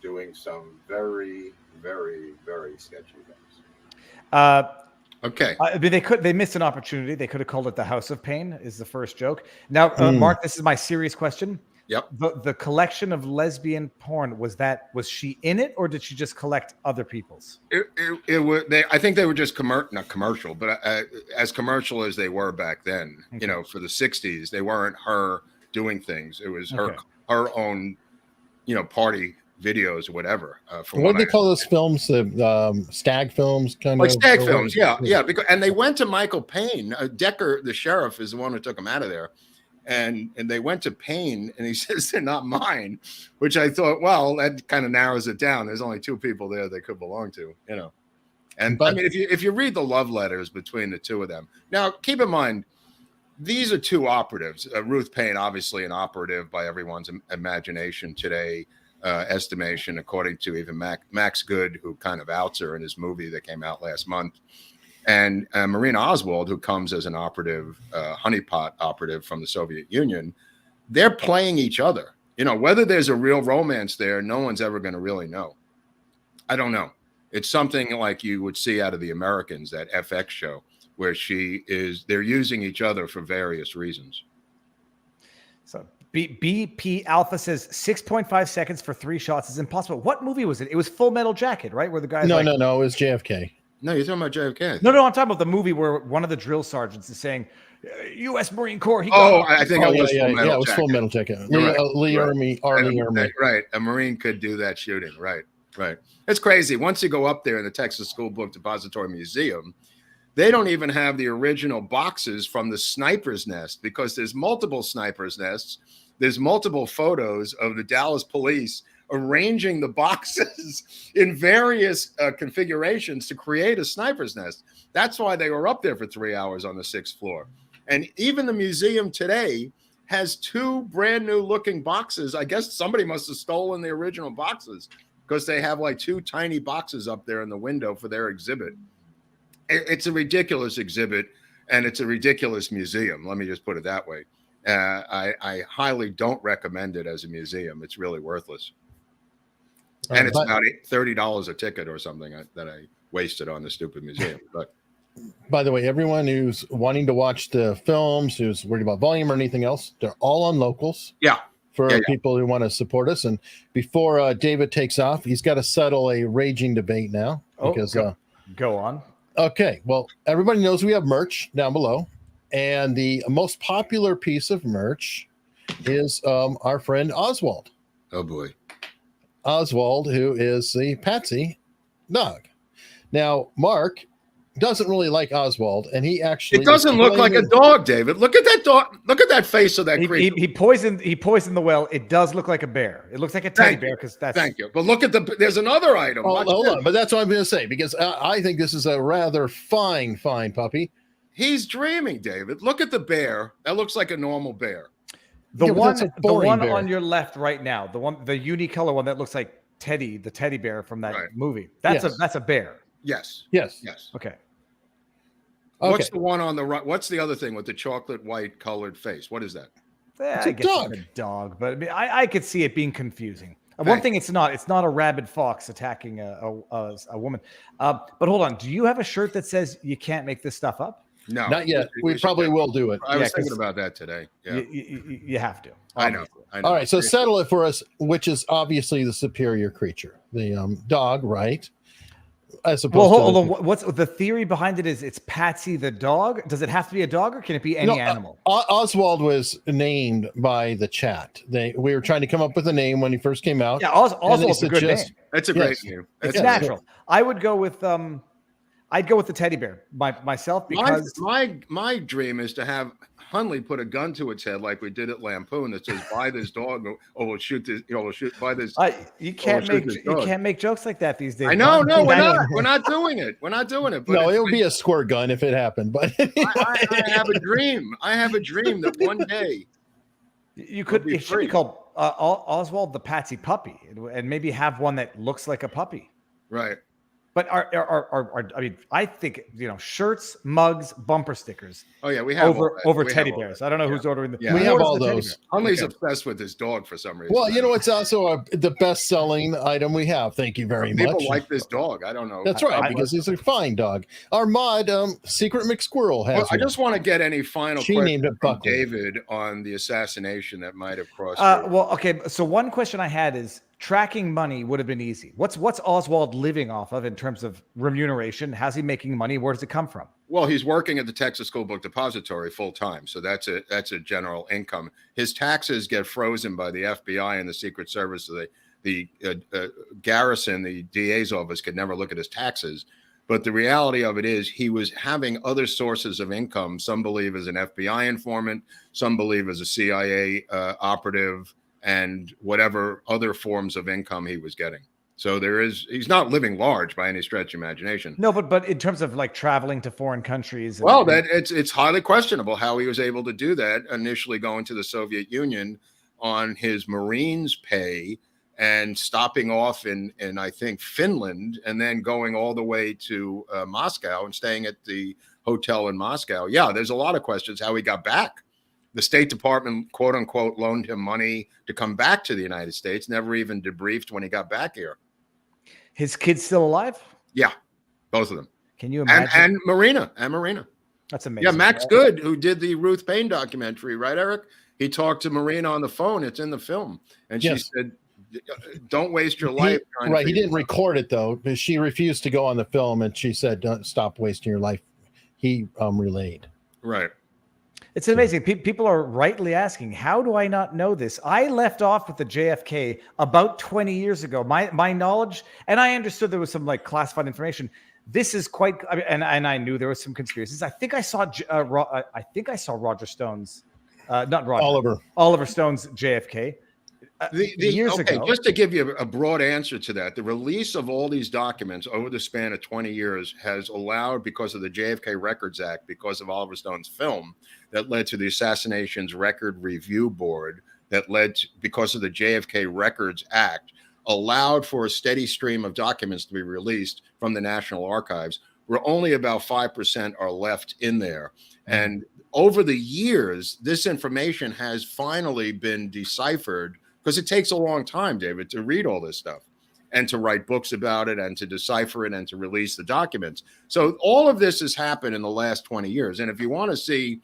S4: doing some very, very, very sketchy things.
S2: Okay.
S3: They missed an opportunity. They could have called it the House of Payne is the first joke. Now, Mark, this is my serious question.
S2: Yep.
S3: The collection of lesbian porn, was she in it, or did she just collect other people's?
S2: I think they were just not commercial, but as commercial as they were back then,
S3: Okay.
S2: For the 60s, they weren't her doing things. It was her own, party videos or whatever.
S1: What do they call those films? Stag films, kind
S2: like
S1: of.
S2: stag films, yeah. Because they went to Michael Payne. Decker, the sheriff, is the one who took them out of there, and they went to Payne, and he says they're not mine, which I thought, well, that kind of narrows it down. There's only 2 people there they could belong to, And I mean, if you read the love letters between the 2 of them, now keep in mind, these are 2 operatives. Ruth Payne, obviously an operative by everyone's imagination today. Estimation, according to even Max Good, who kind of outs her in his movie that came out last month, and Marina Oswald, who comes as an operative, honeypot operative from the Soviet Union. They're playing each other. Whether there's a real romance there, no one's ever going to really know. I don't know. It's something like you would see out of The Americans, that FX show, where they're using each other for various reasons.
S3: So BP Alpha says 6.5 seconds for 3 shots is impossible. What movie was it? It was Full Metal Jacket, right? Where the guy
S1: No, it was JFK.
S2: No, you're talking about JFK.
S3: No, I'm talking about the movie where one of the drill sergeants is saying, U.S. Marine Corps.
S2: I think it was
S1: it was Full Metal Jacket. Lee Army.
S2: Right. A Marine could do that shooting. Right. It's crazy. Once you go up there in the Texas School Book Depository Museum, they don't even have the original boxes from the sniper's nest, because there's multiple sniper's nests. There's multiple photos of the Dallas police arranging the boxes in various configurations to create a sniper's nest. That's why they were up there for 3 hours on the 6th floor. And even the museum today has 2 brand new looking boxes. I guess somebody must have stolen the original boxes, because they have like 2 tiny boxes up there in the window for their exhibit. It's a ridiculous exhibit, and it's a ridiculous museum. Let me just put it that way. I highly don't recommend it as a museum. It's really worthless. And it's about $30 a ticket or something that I wasted on the stupid museum. But
S1: by the way, everyone who's wanting to watch the films, who's worried about volume or anything else, they're all on locals.
S2: Yeah.
S1: For people who want to support us. And before David takes off, he's got to settle a raging debate now. Because
S3: go on.
S1: Okay. Well, everybody knows we have merch down below. And the most popular piece of merch is our friend Oswald.
S2: Oh, boy.
S1: Oswald, who is the Patsy dog. Now, Mark doesn't really like Oswald, and he actually...
S2: It doesn't look like a dog, David. Look at that dog. Look at that face of that creature.
S3: He poisoned the well. It does look like a bear. It looks like a teddy bear, because that's...
S2: Thank you. But look at there's another item.
S1: Hold on. But that's what I'm going to say, because I think this is a rather fine puppy.
S2: He's dreaming, David. Look at the bear. That looks like a normal bear.
S3: The one bear on your left right now, the unicolor one that looks like Teddy, the teddy bear from that movie. That's a bear.
S2: Yes.
S3: Okay.
S2: What's the one on the right? What's the other thing with the chocolate white colored face? What is that?
S1: It's a dog.
S3: It's a dog, but I could see it being confusing. One thing it's not a rabid fox attacking a woman. But hold on. Do you have a shirt that says you can't make this stuff up?
S2: No,
S1: Not yet. We probably will do it.
S2: I was
S3: 'cause
S2: thinking about that today. Yeah,
S3: You have to.
S2: I know.
S1: All right, so settle it for us. Which is obviously the superior creature, the dog, right? As opposed
S3: Well, hold
S1: to
S3: on. What's the theory behind it? Is it's Patsy the dog? Does it have to be a dog, or can it be any animal?
S1: Oswald was named by the chat. We were trying to come up with a name when he first came out.
S3: Yeah, Oswald's a good name.
S2: That's a great name.
S3: It's natural. I would go with I'd go with the teddy bear myself because
S2: my dream is to have Hunley put a gun to its head like we did at Lampoon that says buy this dog or we'll shoot this, we'll shoot buy this.
S3: You can't make jokes like that these days.
S2: I know, no, we're not doing it. We're not doing it. But
S1: no, it'll be a squirt gun if it happened. But
S2: I have a dream. I have a dream that one day
S3: it should be called Oswald the Patsy Puppy, and maybe have one that looks like a puppy.
S2: Right.
S3: But I mean, I think shirts, mugs, bumper stickers.
S2: Oh yeah, we have
S3: over teddy bears. I don't know who's ordering
S1: we have all those.
S2: Hunley's obsessed with his dog for some reason.
S1: Well, it's also the best-selling item we have. Thank you very much.
S2: People like this dog. I don't know.
S1: That's right, because he's a fine dog. Our mod, Secret McSquirrel has.
S2: Well, I just want to get any final
S1: named it
S2: from David on the assassination that might have crossed.
S3: Well, okay. So one question I had is, tracking money would have been easy. What's Oswald living off of in terms of remuneration? How's he making money? Where does it come from?
S2: Well, he's working at the Texas School Book Depository full time, so that's a general income. His taxes get frozen by the FBI and the Secret Service. So the garrison, the DA's office, could never look at his taxes. But the reality of it is he was having other sources of income. Some believe as an FBI informant, some believe as a CIA operative, and whatever other forms of income he was getting. So he's not living large by any stretch of imagination.
S3: No, but in terms of like traveling to foreign countries.
S2: It's highly questionable how he was able to do that, initially going to the Soviet Union on his Marines pay and stopping off in I think Finland, and then going all the way to Moscow and staying at the hotel in Moscow. Yeah, there's a lot of questions how he got back. The State Department, quote unquote, loaned him money to come back to the United States, never even debriefed when he got back here.
S3: His kids still alive?
S2: Yeah, both of them.
S3: Can you imagine?
S2: And Marina.
S3: That's amazing.
S2: Yeah, Max Good, who did the Ruth Payne documentary, right, Eric? He talked to Marina on the phone. It's in the film. And she said, don't waste your life.
S1: He didn't record it, though, because she refused to go on the film, and she said, don't stop wasting your life. He relayed.
S2: Right.
S3: It's amazing. People are rightly asking, how do I not know this? I left off with the JFK about 20 years ago. My knowledge, and I understood there was some like classified information. This is quite, and I knew there was some conspiracies. I think I saw Roger Stone's, not Roger, Oliver Stone's JFK. Years ago.
S2: Just to give you a broad answer to that, the release of all these documents over the span of 20 years has allowed, because of the JFK Records Act, because of Oliver Stone's film, that led to the Assassinations Record Review Board, that led to, because of the JFK Records Act, allowed for a steady stream of documents to be released from the National Archives, where only about 5% are left in there. And over the years, this information has finally been deciphered, because it takes a long time, David, to read all this stuff and to write books about it and to decipher it and to release the documents. So all of this has happened in the last 20 years. And if you want to see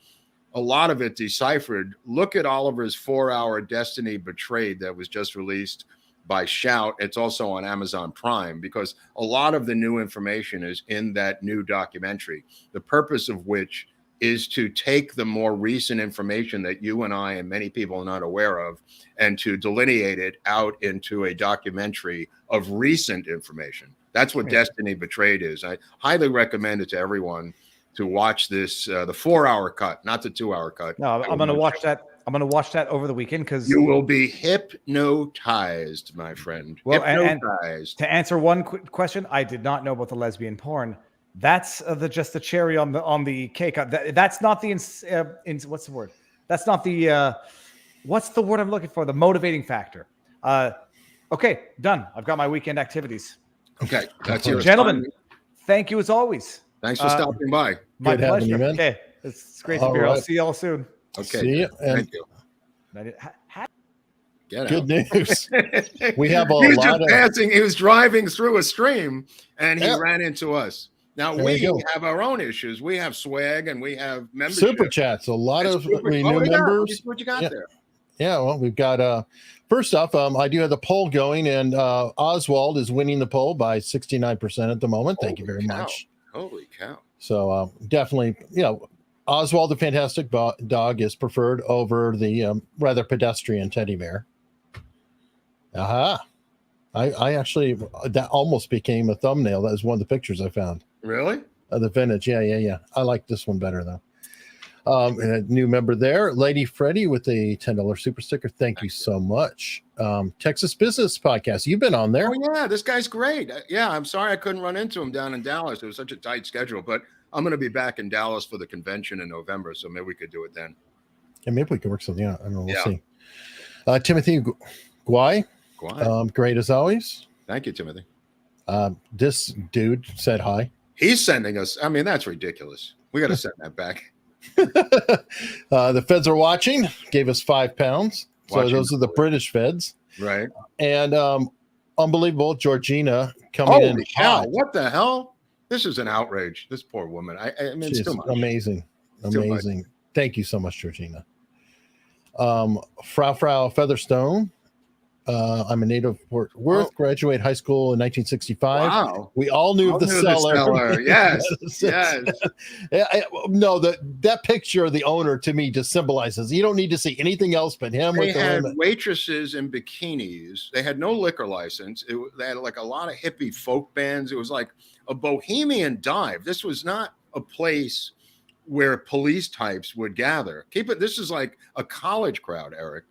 S2: a lot of it deciphered, look at Oliver's 4-hour Destiny Betrayed that was just released by Shout. It's also on Amazon Prime, because a lot of the new information is in that new documentary, the purpose of which is to take the more recent information that you and I and many people are not aware of, and to delineate it out into a documentary of recent information. That's what Destiny Betrayed is. I highly recommend it to everyone to watch this, the 4-hour cut, not the 2-hour cut.
S3: No, I'm going to watch that. I'm going to watch that over the weekend, because
S2: you will be hypnotized, my friend.
S3: Well, hypnotized. And to answer one quick question, I did not know about the lesbian porn. That's just the cherry on the cake. That's not the what's the word? That's not the what's the word I'm looking for? The motivating factor. Okay, done. I've got my weekend activities.
S2: Okay, that's your
S3: gentlemen. Thank you as always.
S2: Thanks for stopping by.
S3: My
S1: Good
S3: pleasure.
S1: you, man.
S3: Okay, it's great to be here. I'll see y'all soon.
S2: Okay,
S1: see you.
S2: Thank you.
S1: Good news. We have a lot of
S2: passing. He was driving through a stream and he ran into us. Now
S1: There
S2: we
S1: you go.
S2: have our own issues. We have swag and we have membership.
S1: Super chats. A lot of new
S2: What do you got?
S1: members.
S2: What you got
S1: Yeah.
S2: there?
S1: Yeah, well, we've got first off, I do have the poll going, and Oswald is winning the poll by 69% at the moment. Thank you very much.
S2: Holy cow.
S1: So definitely, Oswald the Fantastic Dog is preferred over the rather pedestrian teddy bear. Aha. I actually, that almost became a thumbnail. That was one of the pictures I found.
S2: Really?
S1: The vintage. Yeah. I like this one better, though. And a new member there, Lady Freddie with a $10 super sticker. Thank you so much. Texas Business Podcast. You've been on there.
S2: Oh, yeah. This guy's great. Yeah, I'm sorry I couldn't run into him down in Dallas. It was such a tight schedule, but I'm going to be back in Dallas for the convention in November, so maybe we could do it then.
S1: Yeah, maybe we could work something out. I don't know. We'll see. Timothy Guai. Great as always.
S2: Thank you, Timothy.
S1: This dude said hi.
S2: He's sending us. I mean, that's ridiculous. We got to send that back.
S1: The feds are watching. Gave us £5. So those are the British feds.
S2: Right.
S1: And unbelievable Georgina coming in.
S2: Hell, what the hell? This is an outrage. This poor woman. I mean, it's too much.
S1: Amazing. Thank you so much, Georgina. Frau Featherstone. I'm a native of Fort Worth, graduated high school in 1965.
S2: Wow.
S1: We all knew the seller.
S2: Yes. Yes.
S1: No, that picture of the owner to me just symbolizes you don't need to see anything else but him.
S2: They had waitresses in bikinis. They had no liquor license. They had like a lot of hippie folk bands. It was like a bohemian dive. This was not a place where police types would gather. This is like a college crowd, Eric.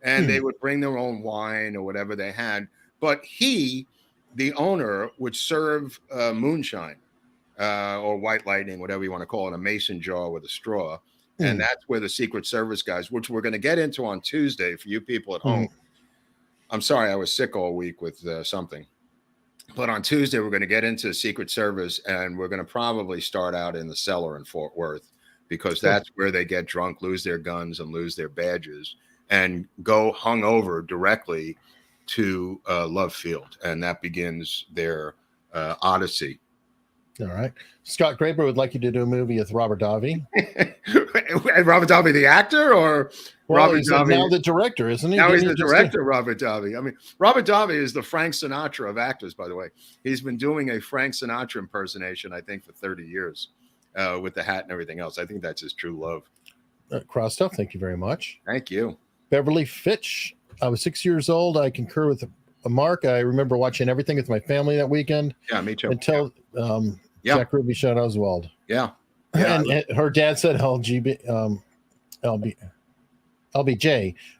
S2: And they would bring their own wine or whatever they had. But the owner, would serve moonshine or white lightning, whatever you want to call it, a mason jar with a straw. And that's where the Secret Service guys, which we're going to get into on Tuesday for you people at home. I'm sorry, I was sick all week with something. But on Tuesday, we're going to get into Secret Service, and we're going to probably start out in the cellar in Fort Worth, because that's where they get drunk, lose their guns, and lose their badges, and go hungover directly to Love Field. And that begins their odyssey.
S1: All right. Scott Groubert would like you to do a movie with Robert Davi.
S2: Robert Davi, the actor, or Robert Davi?
S1: Now the director, isn't he?
S2: Now he's the director, Robert Davi. I mean, Robert Davi is the Frank Sinatra of actors, by the way. He's been doing a Frank Sinatra impersonation, I think, for 30 years with the hat and everything else. I think that's his true love.
S1: Crossed thank you very much.
S2: Thank you.
S1: Beverly Fitch. I was 6 years old. I concur with Mark. I remember watching everything with my family that weekend.
S2: Yeah, me too.
S1: Until Jack Ruby shot Oswald.
S2: Yeah.
S1: And her dad said LBJ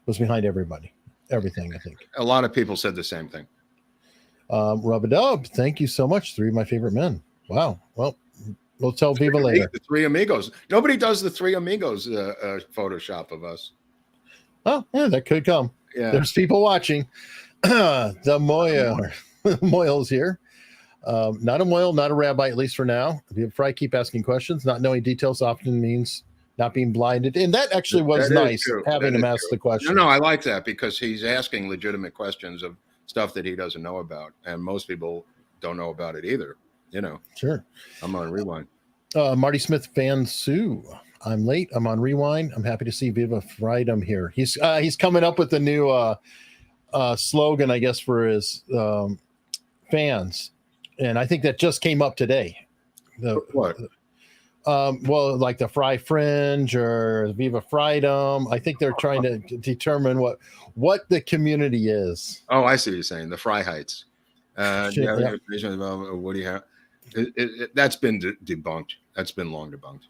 S1: was behind everything, I think.
S2: A lot of people said the same thing.
S1: Rub-a-dub, thank you so much. 3 of my favorite men. Wow. Well, we'll tell Viva later.
S2: The 3 amigos. Nobody does the 3 amigos Photoshop of us.
S1: Oh, yeah, that could come.
S2: Yeah.
S1: There's people watching. The Moyle's here. Not a Moyle, not a rabbi, at least for now. Frei keep asking questions. Not knowing details often means not being blinded. And that actually was nice, having him ask the question.
S2: No, I like that, because he's asking legitimate questions of stuff that he doesn't know about. And most people don't know about it either. Sure. I'm on Rewind.
S1: Marty Smith fan Sue. I'm late. I'm on Rewind. I'm happy to see Viva Freedom here. He's coming up with a new slogan, I guess, for his fans. And I think that just came up today.
S2: What?
S1: Well, like the Frei Fringe or Viva Freedom. I think they're trying to determine what the community is.
S2: Oh, I see what you're saying. The Frei Heights. Do you have any information about what do you have? That's been debunked. That's been long debunked.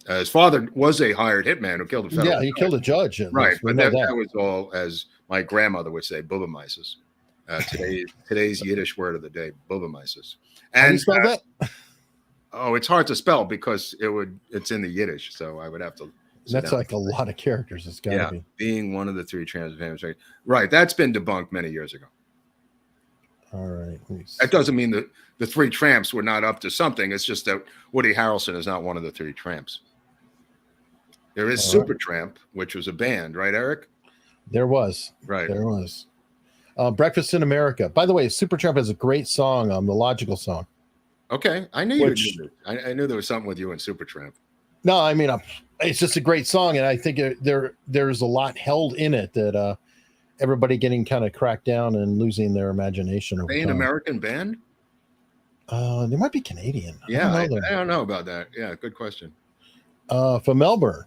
S2: His father was a hired hitman who killed a federal judge.
S1: He killed a judge.
S2: Right, but that was all, as my grandmother would say, bubamaises. Today's Yiddish word of the day, bubamaises. And
S1: how do you spell that?
S2: Oh, it's hard to spell because it's in the Yiddish, so I would have to.
S1: That's like a lot of characters. It's got to be.
S2: Being one of the 3 trans families. Right, that's been debunked many years ago.
S1: All right.
S2: That doesn't mean that the 3 tramps were not up to something. It's just that Woody Harrelson is not one of the 3 tramps. There is Supertramp, which was a band, right, Eric?
S1: There was.
S2: Right.
S1: There was. Breakfast in America. By the way, Supertramp has a great song, the Logical song.
S2: Okay, I knew
S1: Which-
S2: you. I knew there was something with you and Supertramp.
S1: No, I mean, it's just a great song, and I think there's a lot held in it that everybody getting kind of cracked down and losing their imagination over
S2: Are they an
S1: time.
S2: American band?
S1: They might be Canadian.
S2: Yeah,
S1: I don't know.
S2: I don't know about that. Yeah, good question.
S1: From Melbourne.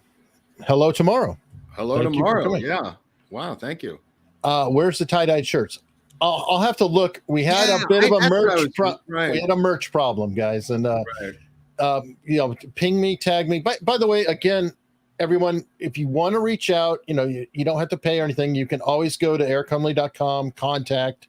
S1: Hello tomorrow.
S2: Hello
S1: Thank you for
S2: tomorrow.
S1: coming.
S2: Yeah. Wow. Thank you.
S1: Where's the tie-dyed shirts? I'll have to look. We had a bit of a
S2: that's what I
S1: merch.
S2: was- right.
S1: We had a merch problem, guys, and
S2: Right.
S1: ping me, tag me. By the way, again, everyone, if you want to reach out, you don't have to pay or anything. You can always go to ericumley.com, contact,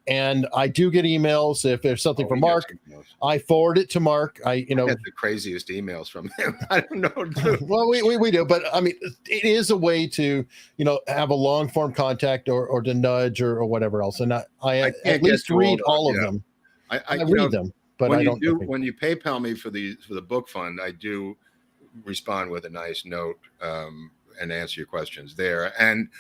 S1: and I do get emails. If there's something from Mark, I forward it to Mark. I
S2: get the craziest emails from him. I don't know.
S1: well, we do, but I mean, it is a way to, have a long form contact or to nudge or whatever else. And I at least read all of them. I read them, but I don't.
S2: When you PayPal me for the book fund, I do respond with a nice note and answer your questions there. And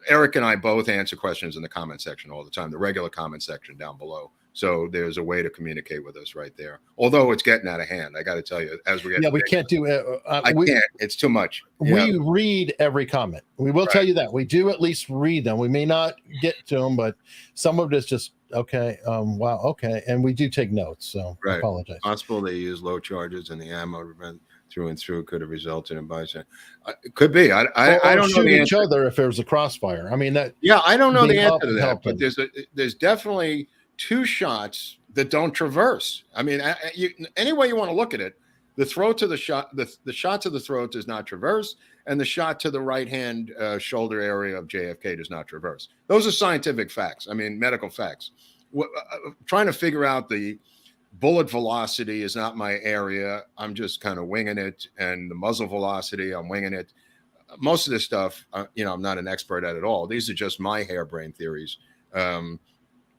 S2: Eric and I both answer questions in the comment section all the time, the regular comment section down below. So there's a way to communicate with us right there. Although it's getting out of hand, I got to tell you, as we get
S1: we can't do it.
S2: I can't. It's too much.
S1: We read every comment. We will tell you that we do at least read them. We may not get to them, but some of it is just okay. Wow. Okay. And we do take notes. So I apologize.
S2: Possible they use low charges and the ammo through and through could have resulted in bystander. It could be. I don't
S1: shoot
S2: know the
S1: each other if there's a crossfire. I mean that.
S2: Yeah, I don't know the answer to that,
S1: helping.
S2: but there's definitely two shots that don't traverse. I mean, any way you want to look at it, the throat to the shot, the shot to the throat does not traverse, and the shot to the right hand shoulder area of JFK does not traverse. Those are scientific facts. I mean, medical facts. Trying to figure out the bullet velocity is not my area. I'm just kind of winging it, and the muzzle velocity, I'm winging it. Most of this stuff, I'm not an expert at all. These are just my harebrained theories.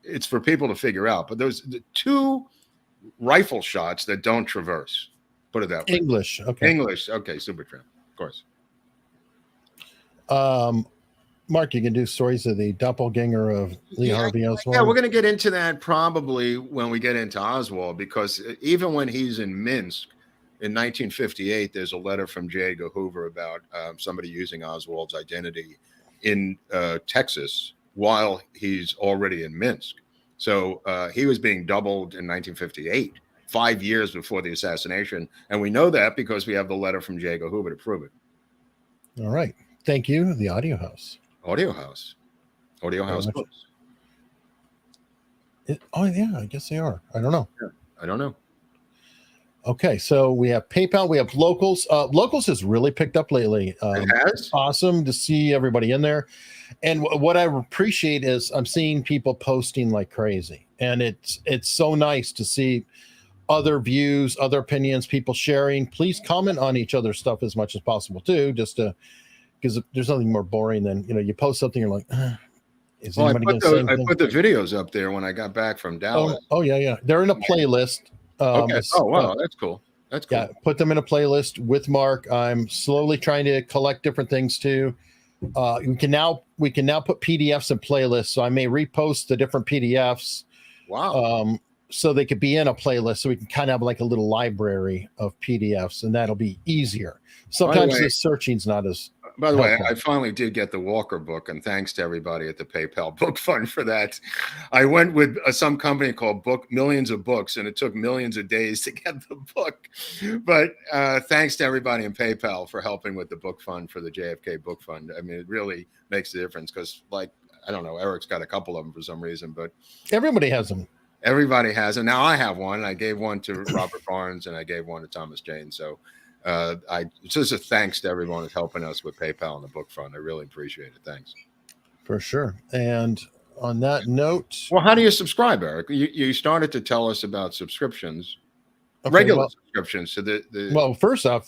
S2: It's for people to figure out. But those the two rifle shots that don't traverse. Put it that way.
S1: English. Okay.
S2: Supertramp, of course.
S1: Mark, you can do stories of the doppelganger of Lee Harvey Oswald.
S2: Yeah, we're going to get into that probably when we get into Oswald, because even when he's in Minsk in 1958, there's a letter from J. Edgar Hoover about somebody using Oswald's identity in Texas while he's already in Minsk. So he was being doubled in 1958, 5 years before the assassination. And we know that because we have the letter from J. Edgar Hoover to prove it.
S1: All right. Thank you. The Audio House.
S2: Audio House books.
S1: Oh, yeah, I guess they are. I don't know.
S2: Yeah, I don't know.
S1: Okay, so we have PayPal. We have Locals. Locals has really picked up lately.
S2: It has?
S1: It's awesome to see everybody in there. And what I appreciate is I'm seeing people posting like crazy. And it's so nice to see other views, other opinions, people sharing. Please comment on each other's stuff as much as possible, too, just to because there's nothing more boring than you post something, you're like, is anybody going to say anything?
S2: I put the videos up there when I got back from Dallas.
S1: Oh yeah, they're in a playlist.
S2: Okay. Oh wow, that's cool. That's cool.
S1: Yeah, put them in a playlist with Mark. I'm slowly trying to collect different things too. We can now put PDFs in playlists, so I may repost the different PDFs.
S2: Wow.
S1: So they could be in a playlist, so we can kind of have like a little library of PDFs, and that'll be easier. Sometimes the searching's not as.
S2: By the way, I finally did get the Walker book, and thanks to everybody at the PayPal Book Fund for that. I went with some company called Millions of Books, and it took millions of days to get the book. But thanks to everybody in PayPal for helping with the book fund for the JFK Book Fund. I mean, it really makes a difference because, I don't know, Eric's got a couple of them for some reason, but
S1: everybody has them.
S2: Everybody has them. Now I have one. I gave one to Robert Barnes, and I gave one to Thomas Jane. So it's just a thanks to everyone who's helping us with PayPal and the book fund. I really appreciate it. Thanks.
S1: For sure. And on that note,
S2: well, how do you subscribe, Eric? You started to tell us about subscriptions, regular subscriptions to the.
S1: Well, first off,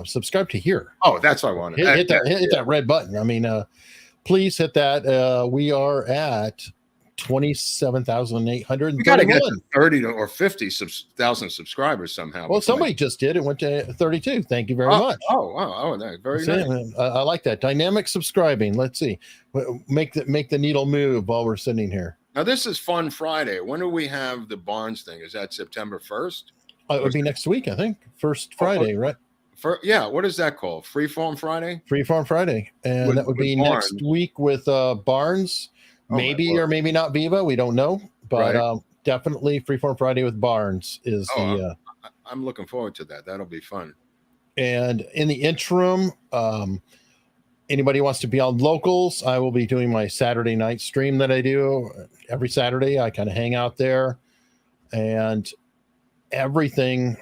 S1: subscribe to here.
S2: Oh, that's what I wanted.
S1: Hit that red button. I mean, please hit that. We are at 27,831.
S2: We got to get to 30 or 50,000 subscribers somehow.
S1: Well, somebody just did. It went to 32. Thank you very much.
S2: Oh, wow. Oh, very nice.
S1: I like that. Dynamic subscribing. Let's see. Make the needle move while we're sitting here.
S2: Now, this is Fun Friday. When do we have the Barnes thing? Is that September 1st?
S1: It would be next week, I think. First Friday, right?
S2: What is that called? Freeform Friday?
S1: Freeform Friday. And that would be
S2: Barnes.
S1: next week with Barnes, maybe or maybe not Viva. We don't know. But definitely Freeform Friday with Barnes is
S2: I'm looking forward to that. That'll be fun.
S1: And in the interim, anybody wants to be on locals, I will be doing my Saturday night stream that I do every Saturday. I kind of hang out there, and everything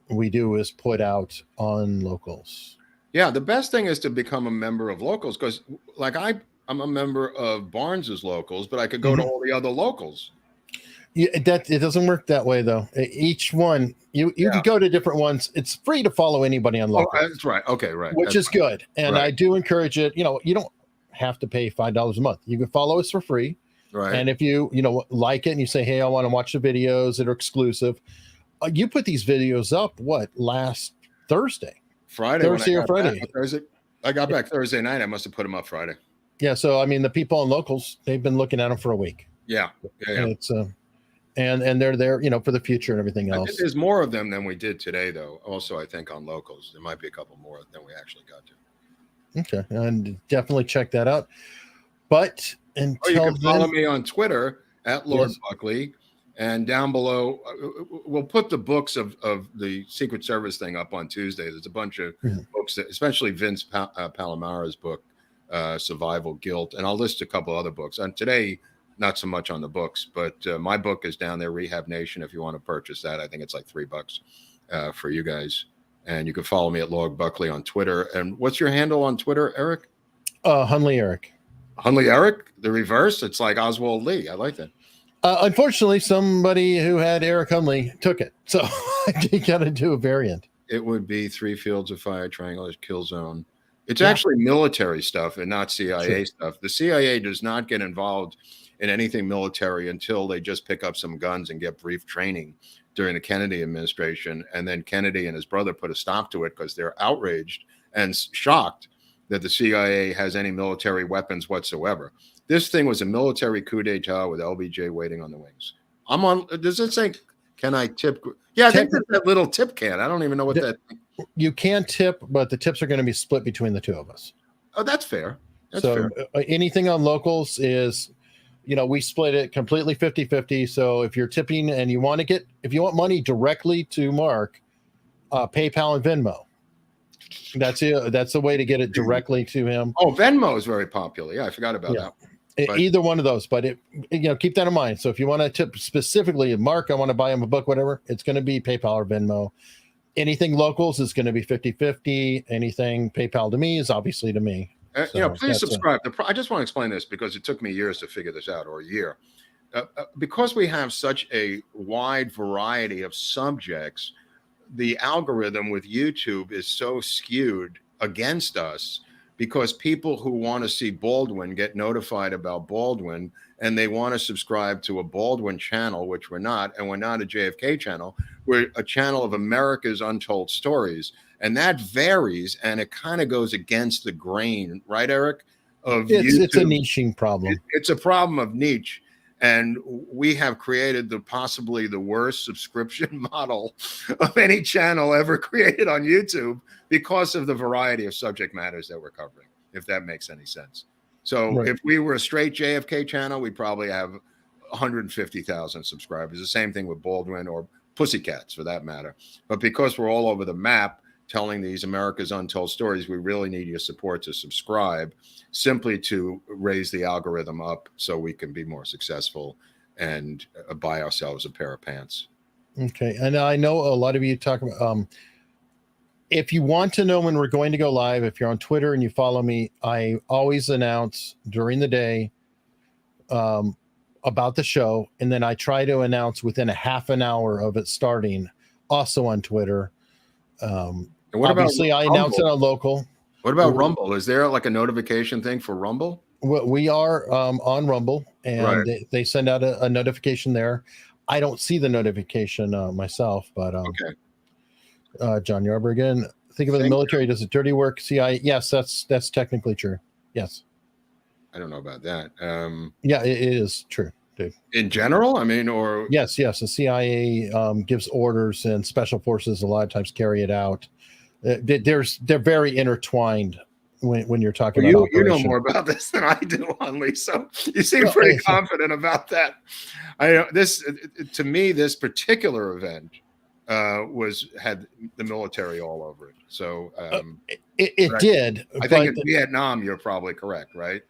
S1: we do is put out on locals.
S2: Yeah, the best thing is to become a member of locals, because like I'm a member of Barnes's locals, but I could go to all the other locals.
S1: Yeah, it doesn't work that way though. Each one you can go to different ones. It's free to follow anybody on locals.
S2: Oh, that's right. Okay, right.
S1: Which is good. And I do encourage it. You know, you don't have to pay $5 a month. You can follow us for free.
S2: Right.
S1: And if you like it and you say, hey, I want to watch the videos that are exclusive, you put these videos up last Thursday? Thursday or Friday?
S2: I got back Thursday night. I must have put them up Friday.
S1: Yeah. So I mean, the people on locals, they've been looking at them for a week.
S2: Yeah.
S1: And it's and they're there, for the future and everything else.
S2: I think there's more of them than we did today, though. Also, I think on locals, there might be a couple more than we actually got to.
S1: Okay, and definitely check that out. But until
S2: you can follow me on Twitter at Lord Buckley, and down below, we'll put the books of the Secret Service thing up on Tuesday. There's a bunch of books, especially Vince Palomara's book, Survival Guilt, and I'll list a couple other books. And today, not so much on the books, but my book is down there, Rehab Nation, if you want to purchase that. I think it's like $3 for you guys. And you can follow me at Lord Buckley on Twitter. And what's your handle on Twitter, Eric?
S1: Hunley Eric.
S2: Hunley Eric? The reverse? It's like Oswald Lee. I like that.
S1: Unfortunately, somebody who had Eric Hunley took it. So you got to do a variant.
S2: It would be 3 fields of fire, triangular kill zone. It's actually military stuff and not CIA stuff. The CIA does not get involved in anything military until they just pick up some guns and get brief training during the Kennedy administration. And then Kennedy and his brother put a stop to it because they're outraged and shocked that the CIA has any military weapons whatsoever. This thing was a military coup d'etat with LBJ waiting on the wings. Does it say, can I tip? Yeah, I think that's that little tip can. I don't even know what that.
S1: You can tip, but the tips are going to be split between the two of us.
S2: Oh, that's fair.
S1: Fair. Anything on locals is, we split it completely 50-50. So if you're tipping and you want money directly to Mark, PayPal and Venmo. That's the way to get it directly to him.
S2: Oh, Venmo is very popular. Yeah, I forgot about that.
S1: Either one of those, but keep that in mind. So if you want to tip specifically, Mark, I want to buy him a book, whatever, it's going to be PayPal or Venmo. Anything locals is going to be 50-50. Anything PayPal to me is obviously to me.
S2: Please subscribe. I just want to explain this because it took me years to figure this out, or a year. Because we have such a wide variety of subjects, the algorithm with YouTube is so skewed against us because people who want to see Baldwin get notified about Baldwin, and they want to subscribe to a Baldwin channel, which we're not, and we're not a JFK channel. We're a channel of America's Untold Stories. And that varies, and it kind of goes against the grain, right, Eric?
S1: It's a niching problem.
S2: It's a problem of niche. And we have created possibly the worst subscription model of any channel ever created on YouTube because of the variety of subject matters that we're covering, if that makes any sense. So if we were a straight JFK channel, we'd probably have 150,000 subscribers. The same thing with Baldwin or Pussycats, for that matter. But because we're all over the map telling these America's Untold Stories, we really need your support to subscribe, simply to raise the algorithm up so we can be more successful and buy ourselves a pair of pants.
S1: Okay. And I know a lot of you talk about, if you want to know when we're going to go live, if you're on Twitter and you follow me, I always announce during the day about the show. And then I try to announce within a half an hour of it starting, also on Twitter.
S2: And what
S1: obviously
S2: about
S1: I announce it on local.
S2: What about Rumble? Is there like a notification thing for Rumble?
S1: We are on Rumble, and they send out a notification there. I don't see the notification myself, but John Yarber again. Think of the military does it dirty work. CIA, yes, that's technically true. Yes.
S2: I don't know about that.
S1: Yeah, it is true. dude.
S2: In general, I mean, or
S1: Yes. The CIA gives orders, and special forces a lot of times carry it out. They're very intertwined when you're talking
S2: well,
S1: about
S2: you know
S1: operation.
S2: more about this than I do, Hunley. So you seem pretty confident about that. To me, this particular event had the military all over it. So
S1: it did.
S2: I think in Vietnam, you're probably correct, right?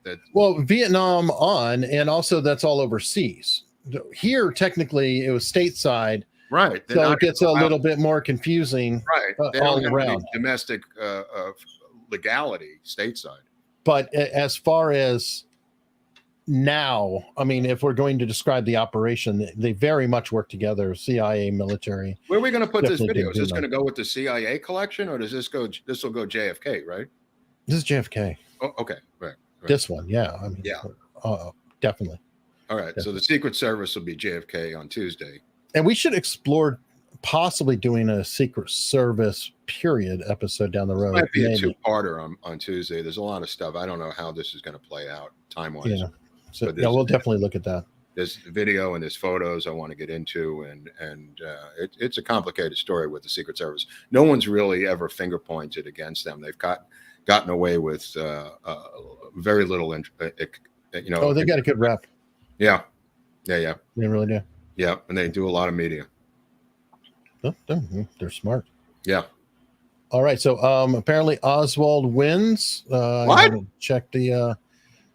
S1: Vietnam and also that's all overseas. Here, technically, it was stateside.
S2: Right.
S1: So it gets a little bit more confusing.
S2: Right. They
S1: all
S2: don't have
S1: around.
S2: any domestic legality stateside.
S1: But as far as now, I mean, if we're going to describe the operation, they very much work together, CIA, military.
S2: Where are we going to put this
S1: Definitely
S2: video? Is this
S1: do
S2: going to go with the CIA collection, or does this will go JFK, right?
S1: This is JFK.
S2: Oh, okay. Right.
S1: This one, yeah. I mean,
S2: yeah.
S1: Definitely.
S2: All right. Definitely. So the Secret Service will be JFK on Tuesday.
S1: And we should explore possibly doing a Secret Service period episode down the road.
S2: This might be a two-parter on Tuesday. There's a lot of stuff. I don't know how this is going to play out time-wise.
S1: Yeah. So we'll definitely look at that.
S2: There's video and there's photos I want to get into, and it's a complicated story with the Secret Service. No one's really ever finger pointed against them. They've gotten away with very little.
S1: Oh, they got a good rep.
S2: Yeah.
S1: They really do.
S2: Yeah, and they do a lot of media.
S1: They're smart.
S2: Yeah.
S1: All right. So apparently Oswald wins.
S2: What?
S1: Check the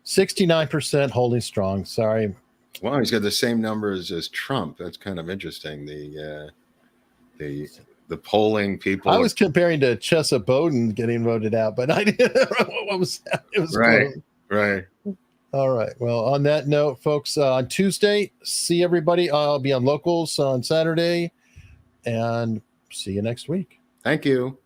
S1: 69% holding strong. Sorry.
S2: Wow, he's got the same numbers as Trump. That's kind of interesting. The polling people.
S1: I was comparing to Chesa Bowden getting voted out, but I didn't know what was that. It was
S2: right.
S1: cool.
S2: Right.
S1: All right. Well, on that note, folks, on Tuesday, see everybody. I'll be on Locals on Saturday, and see you next week.
S2: Thank you.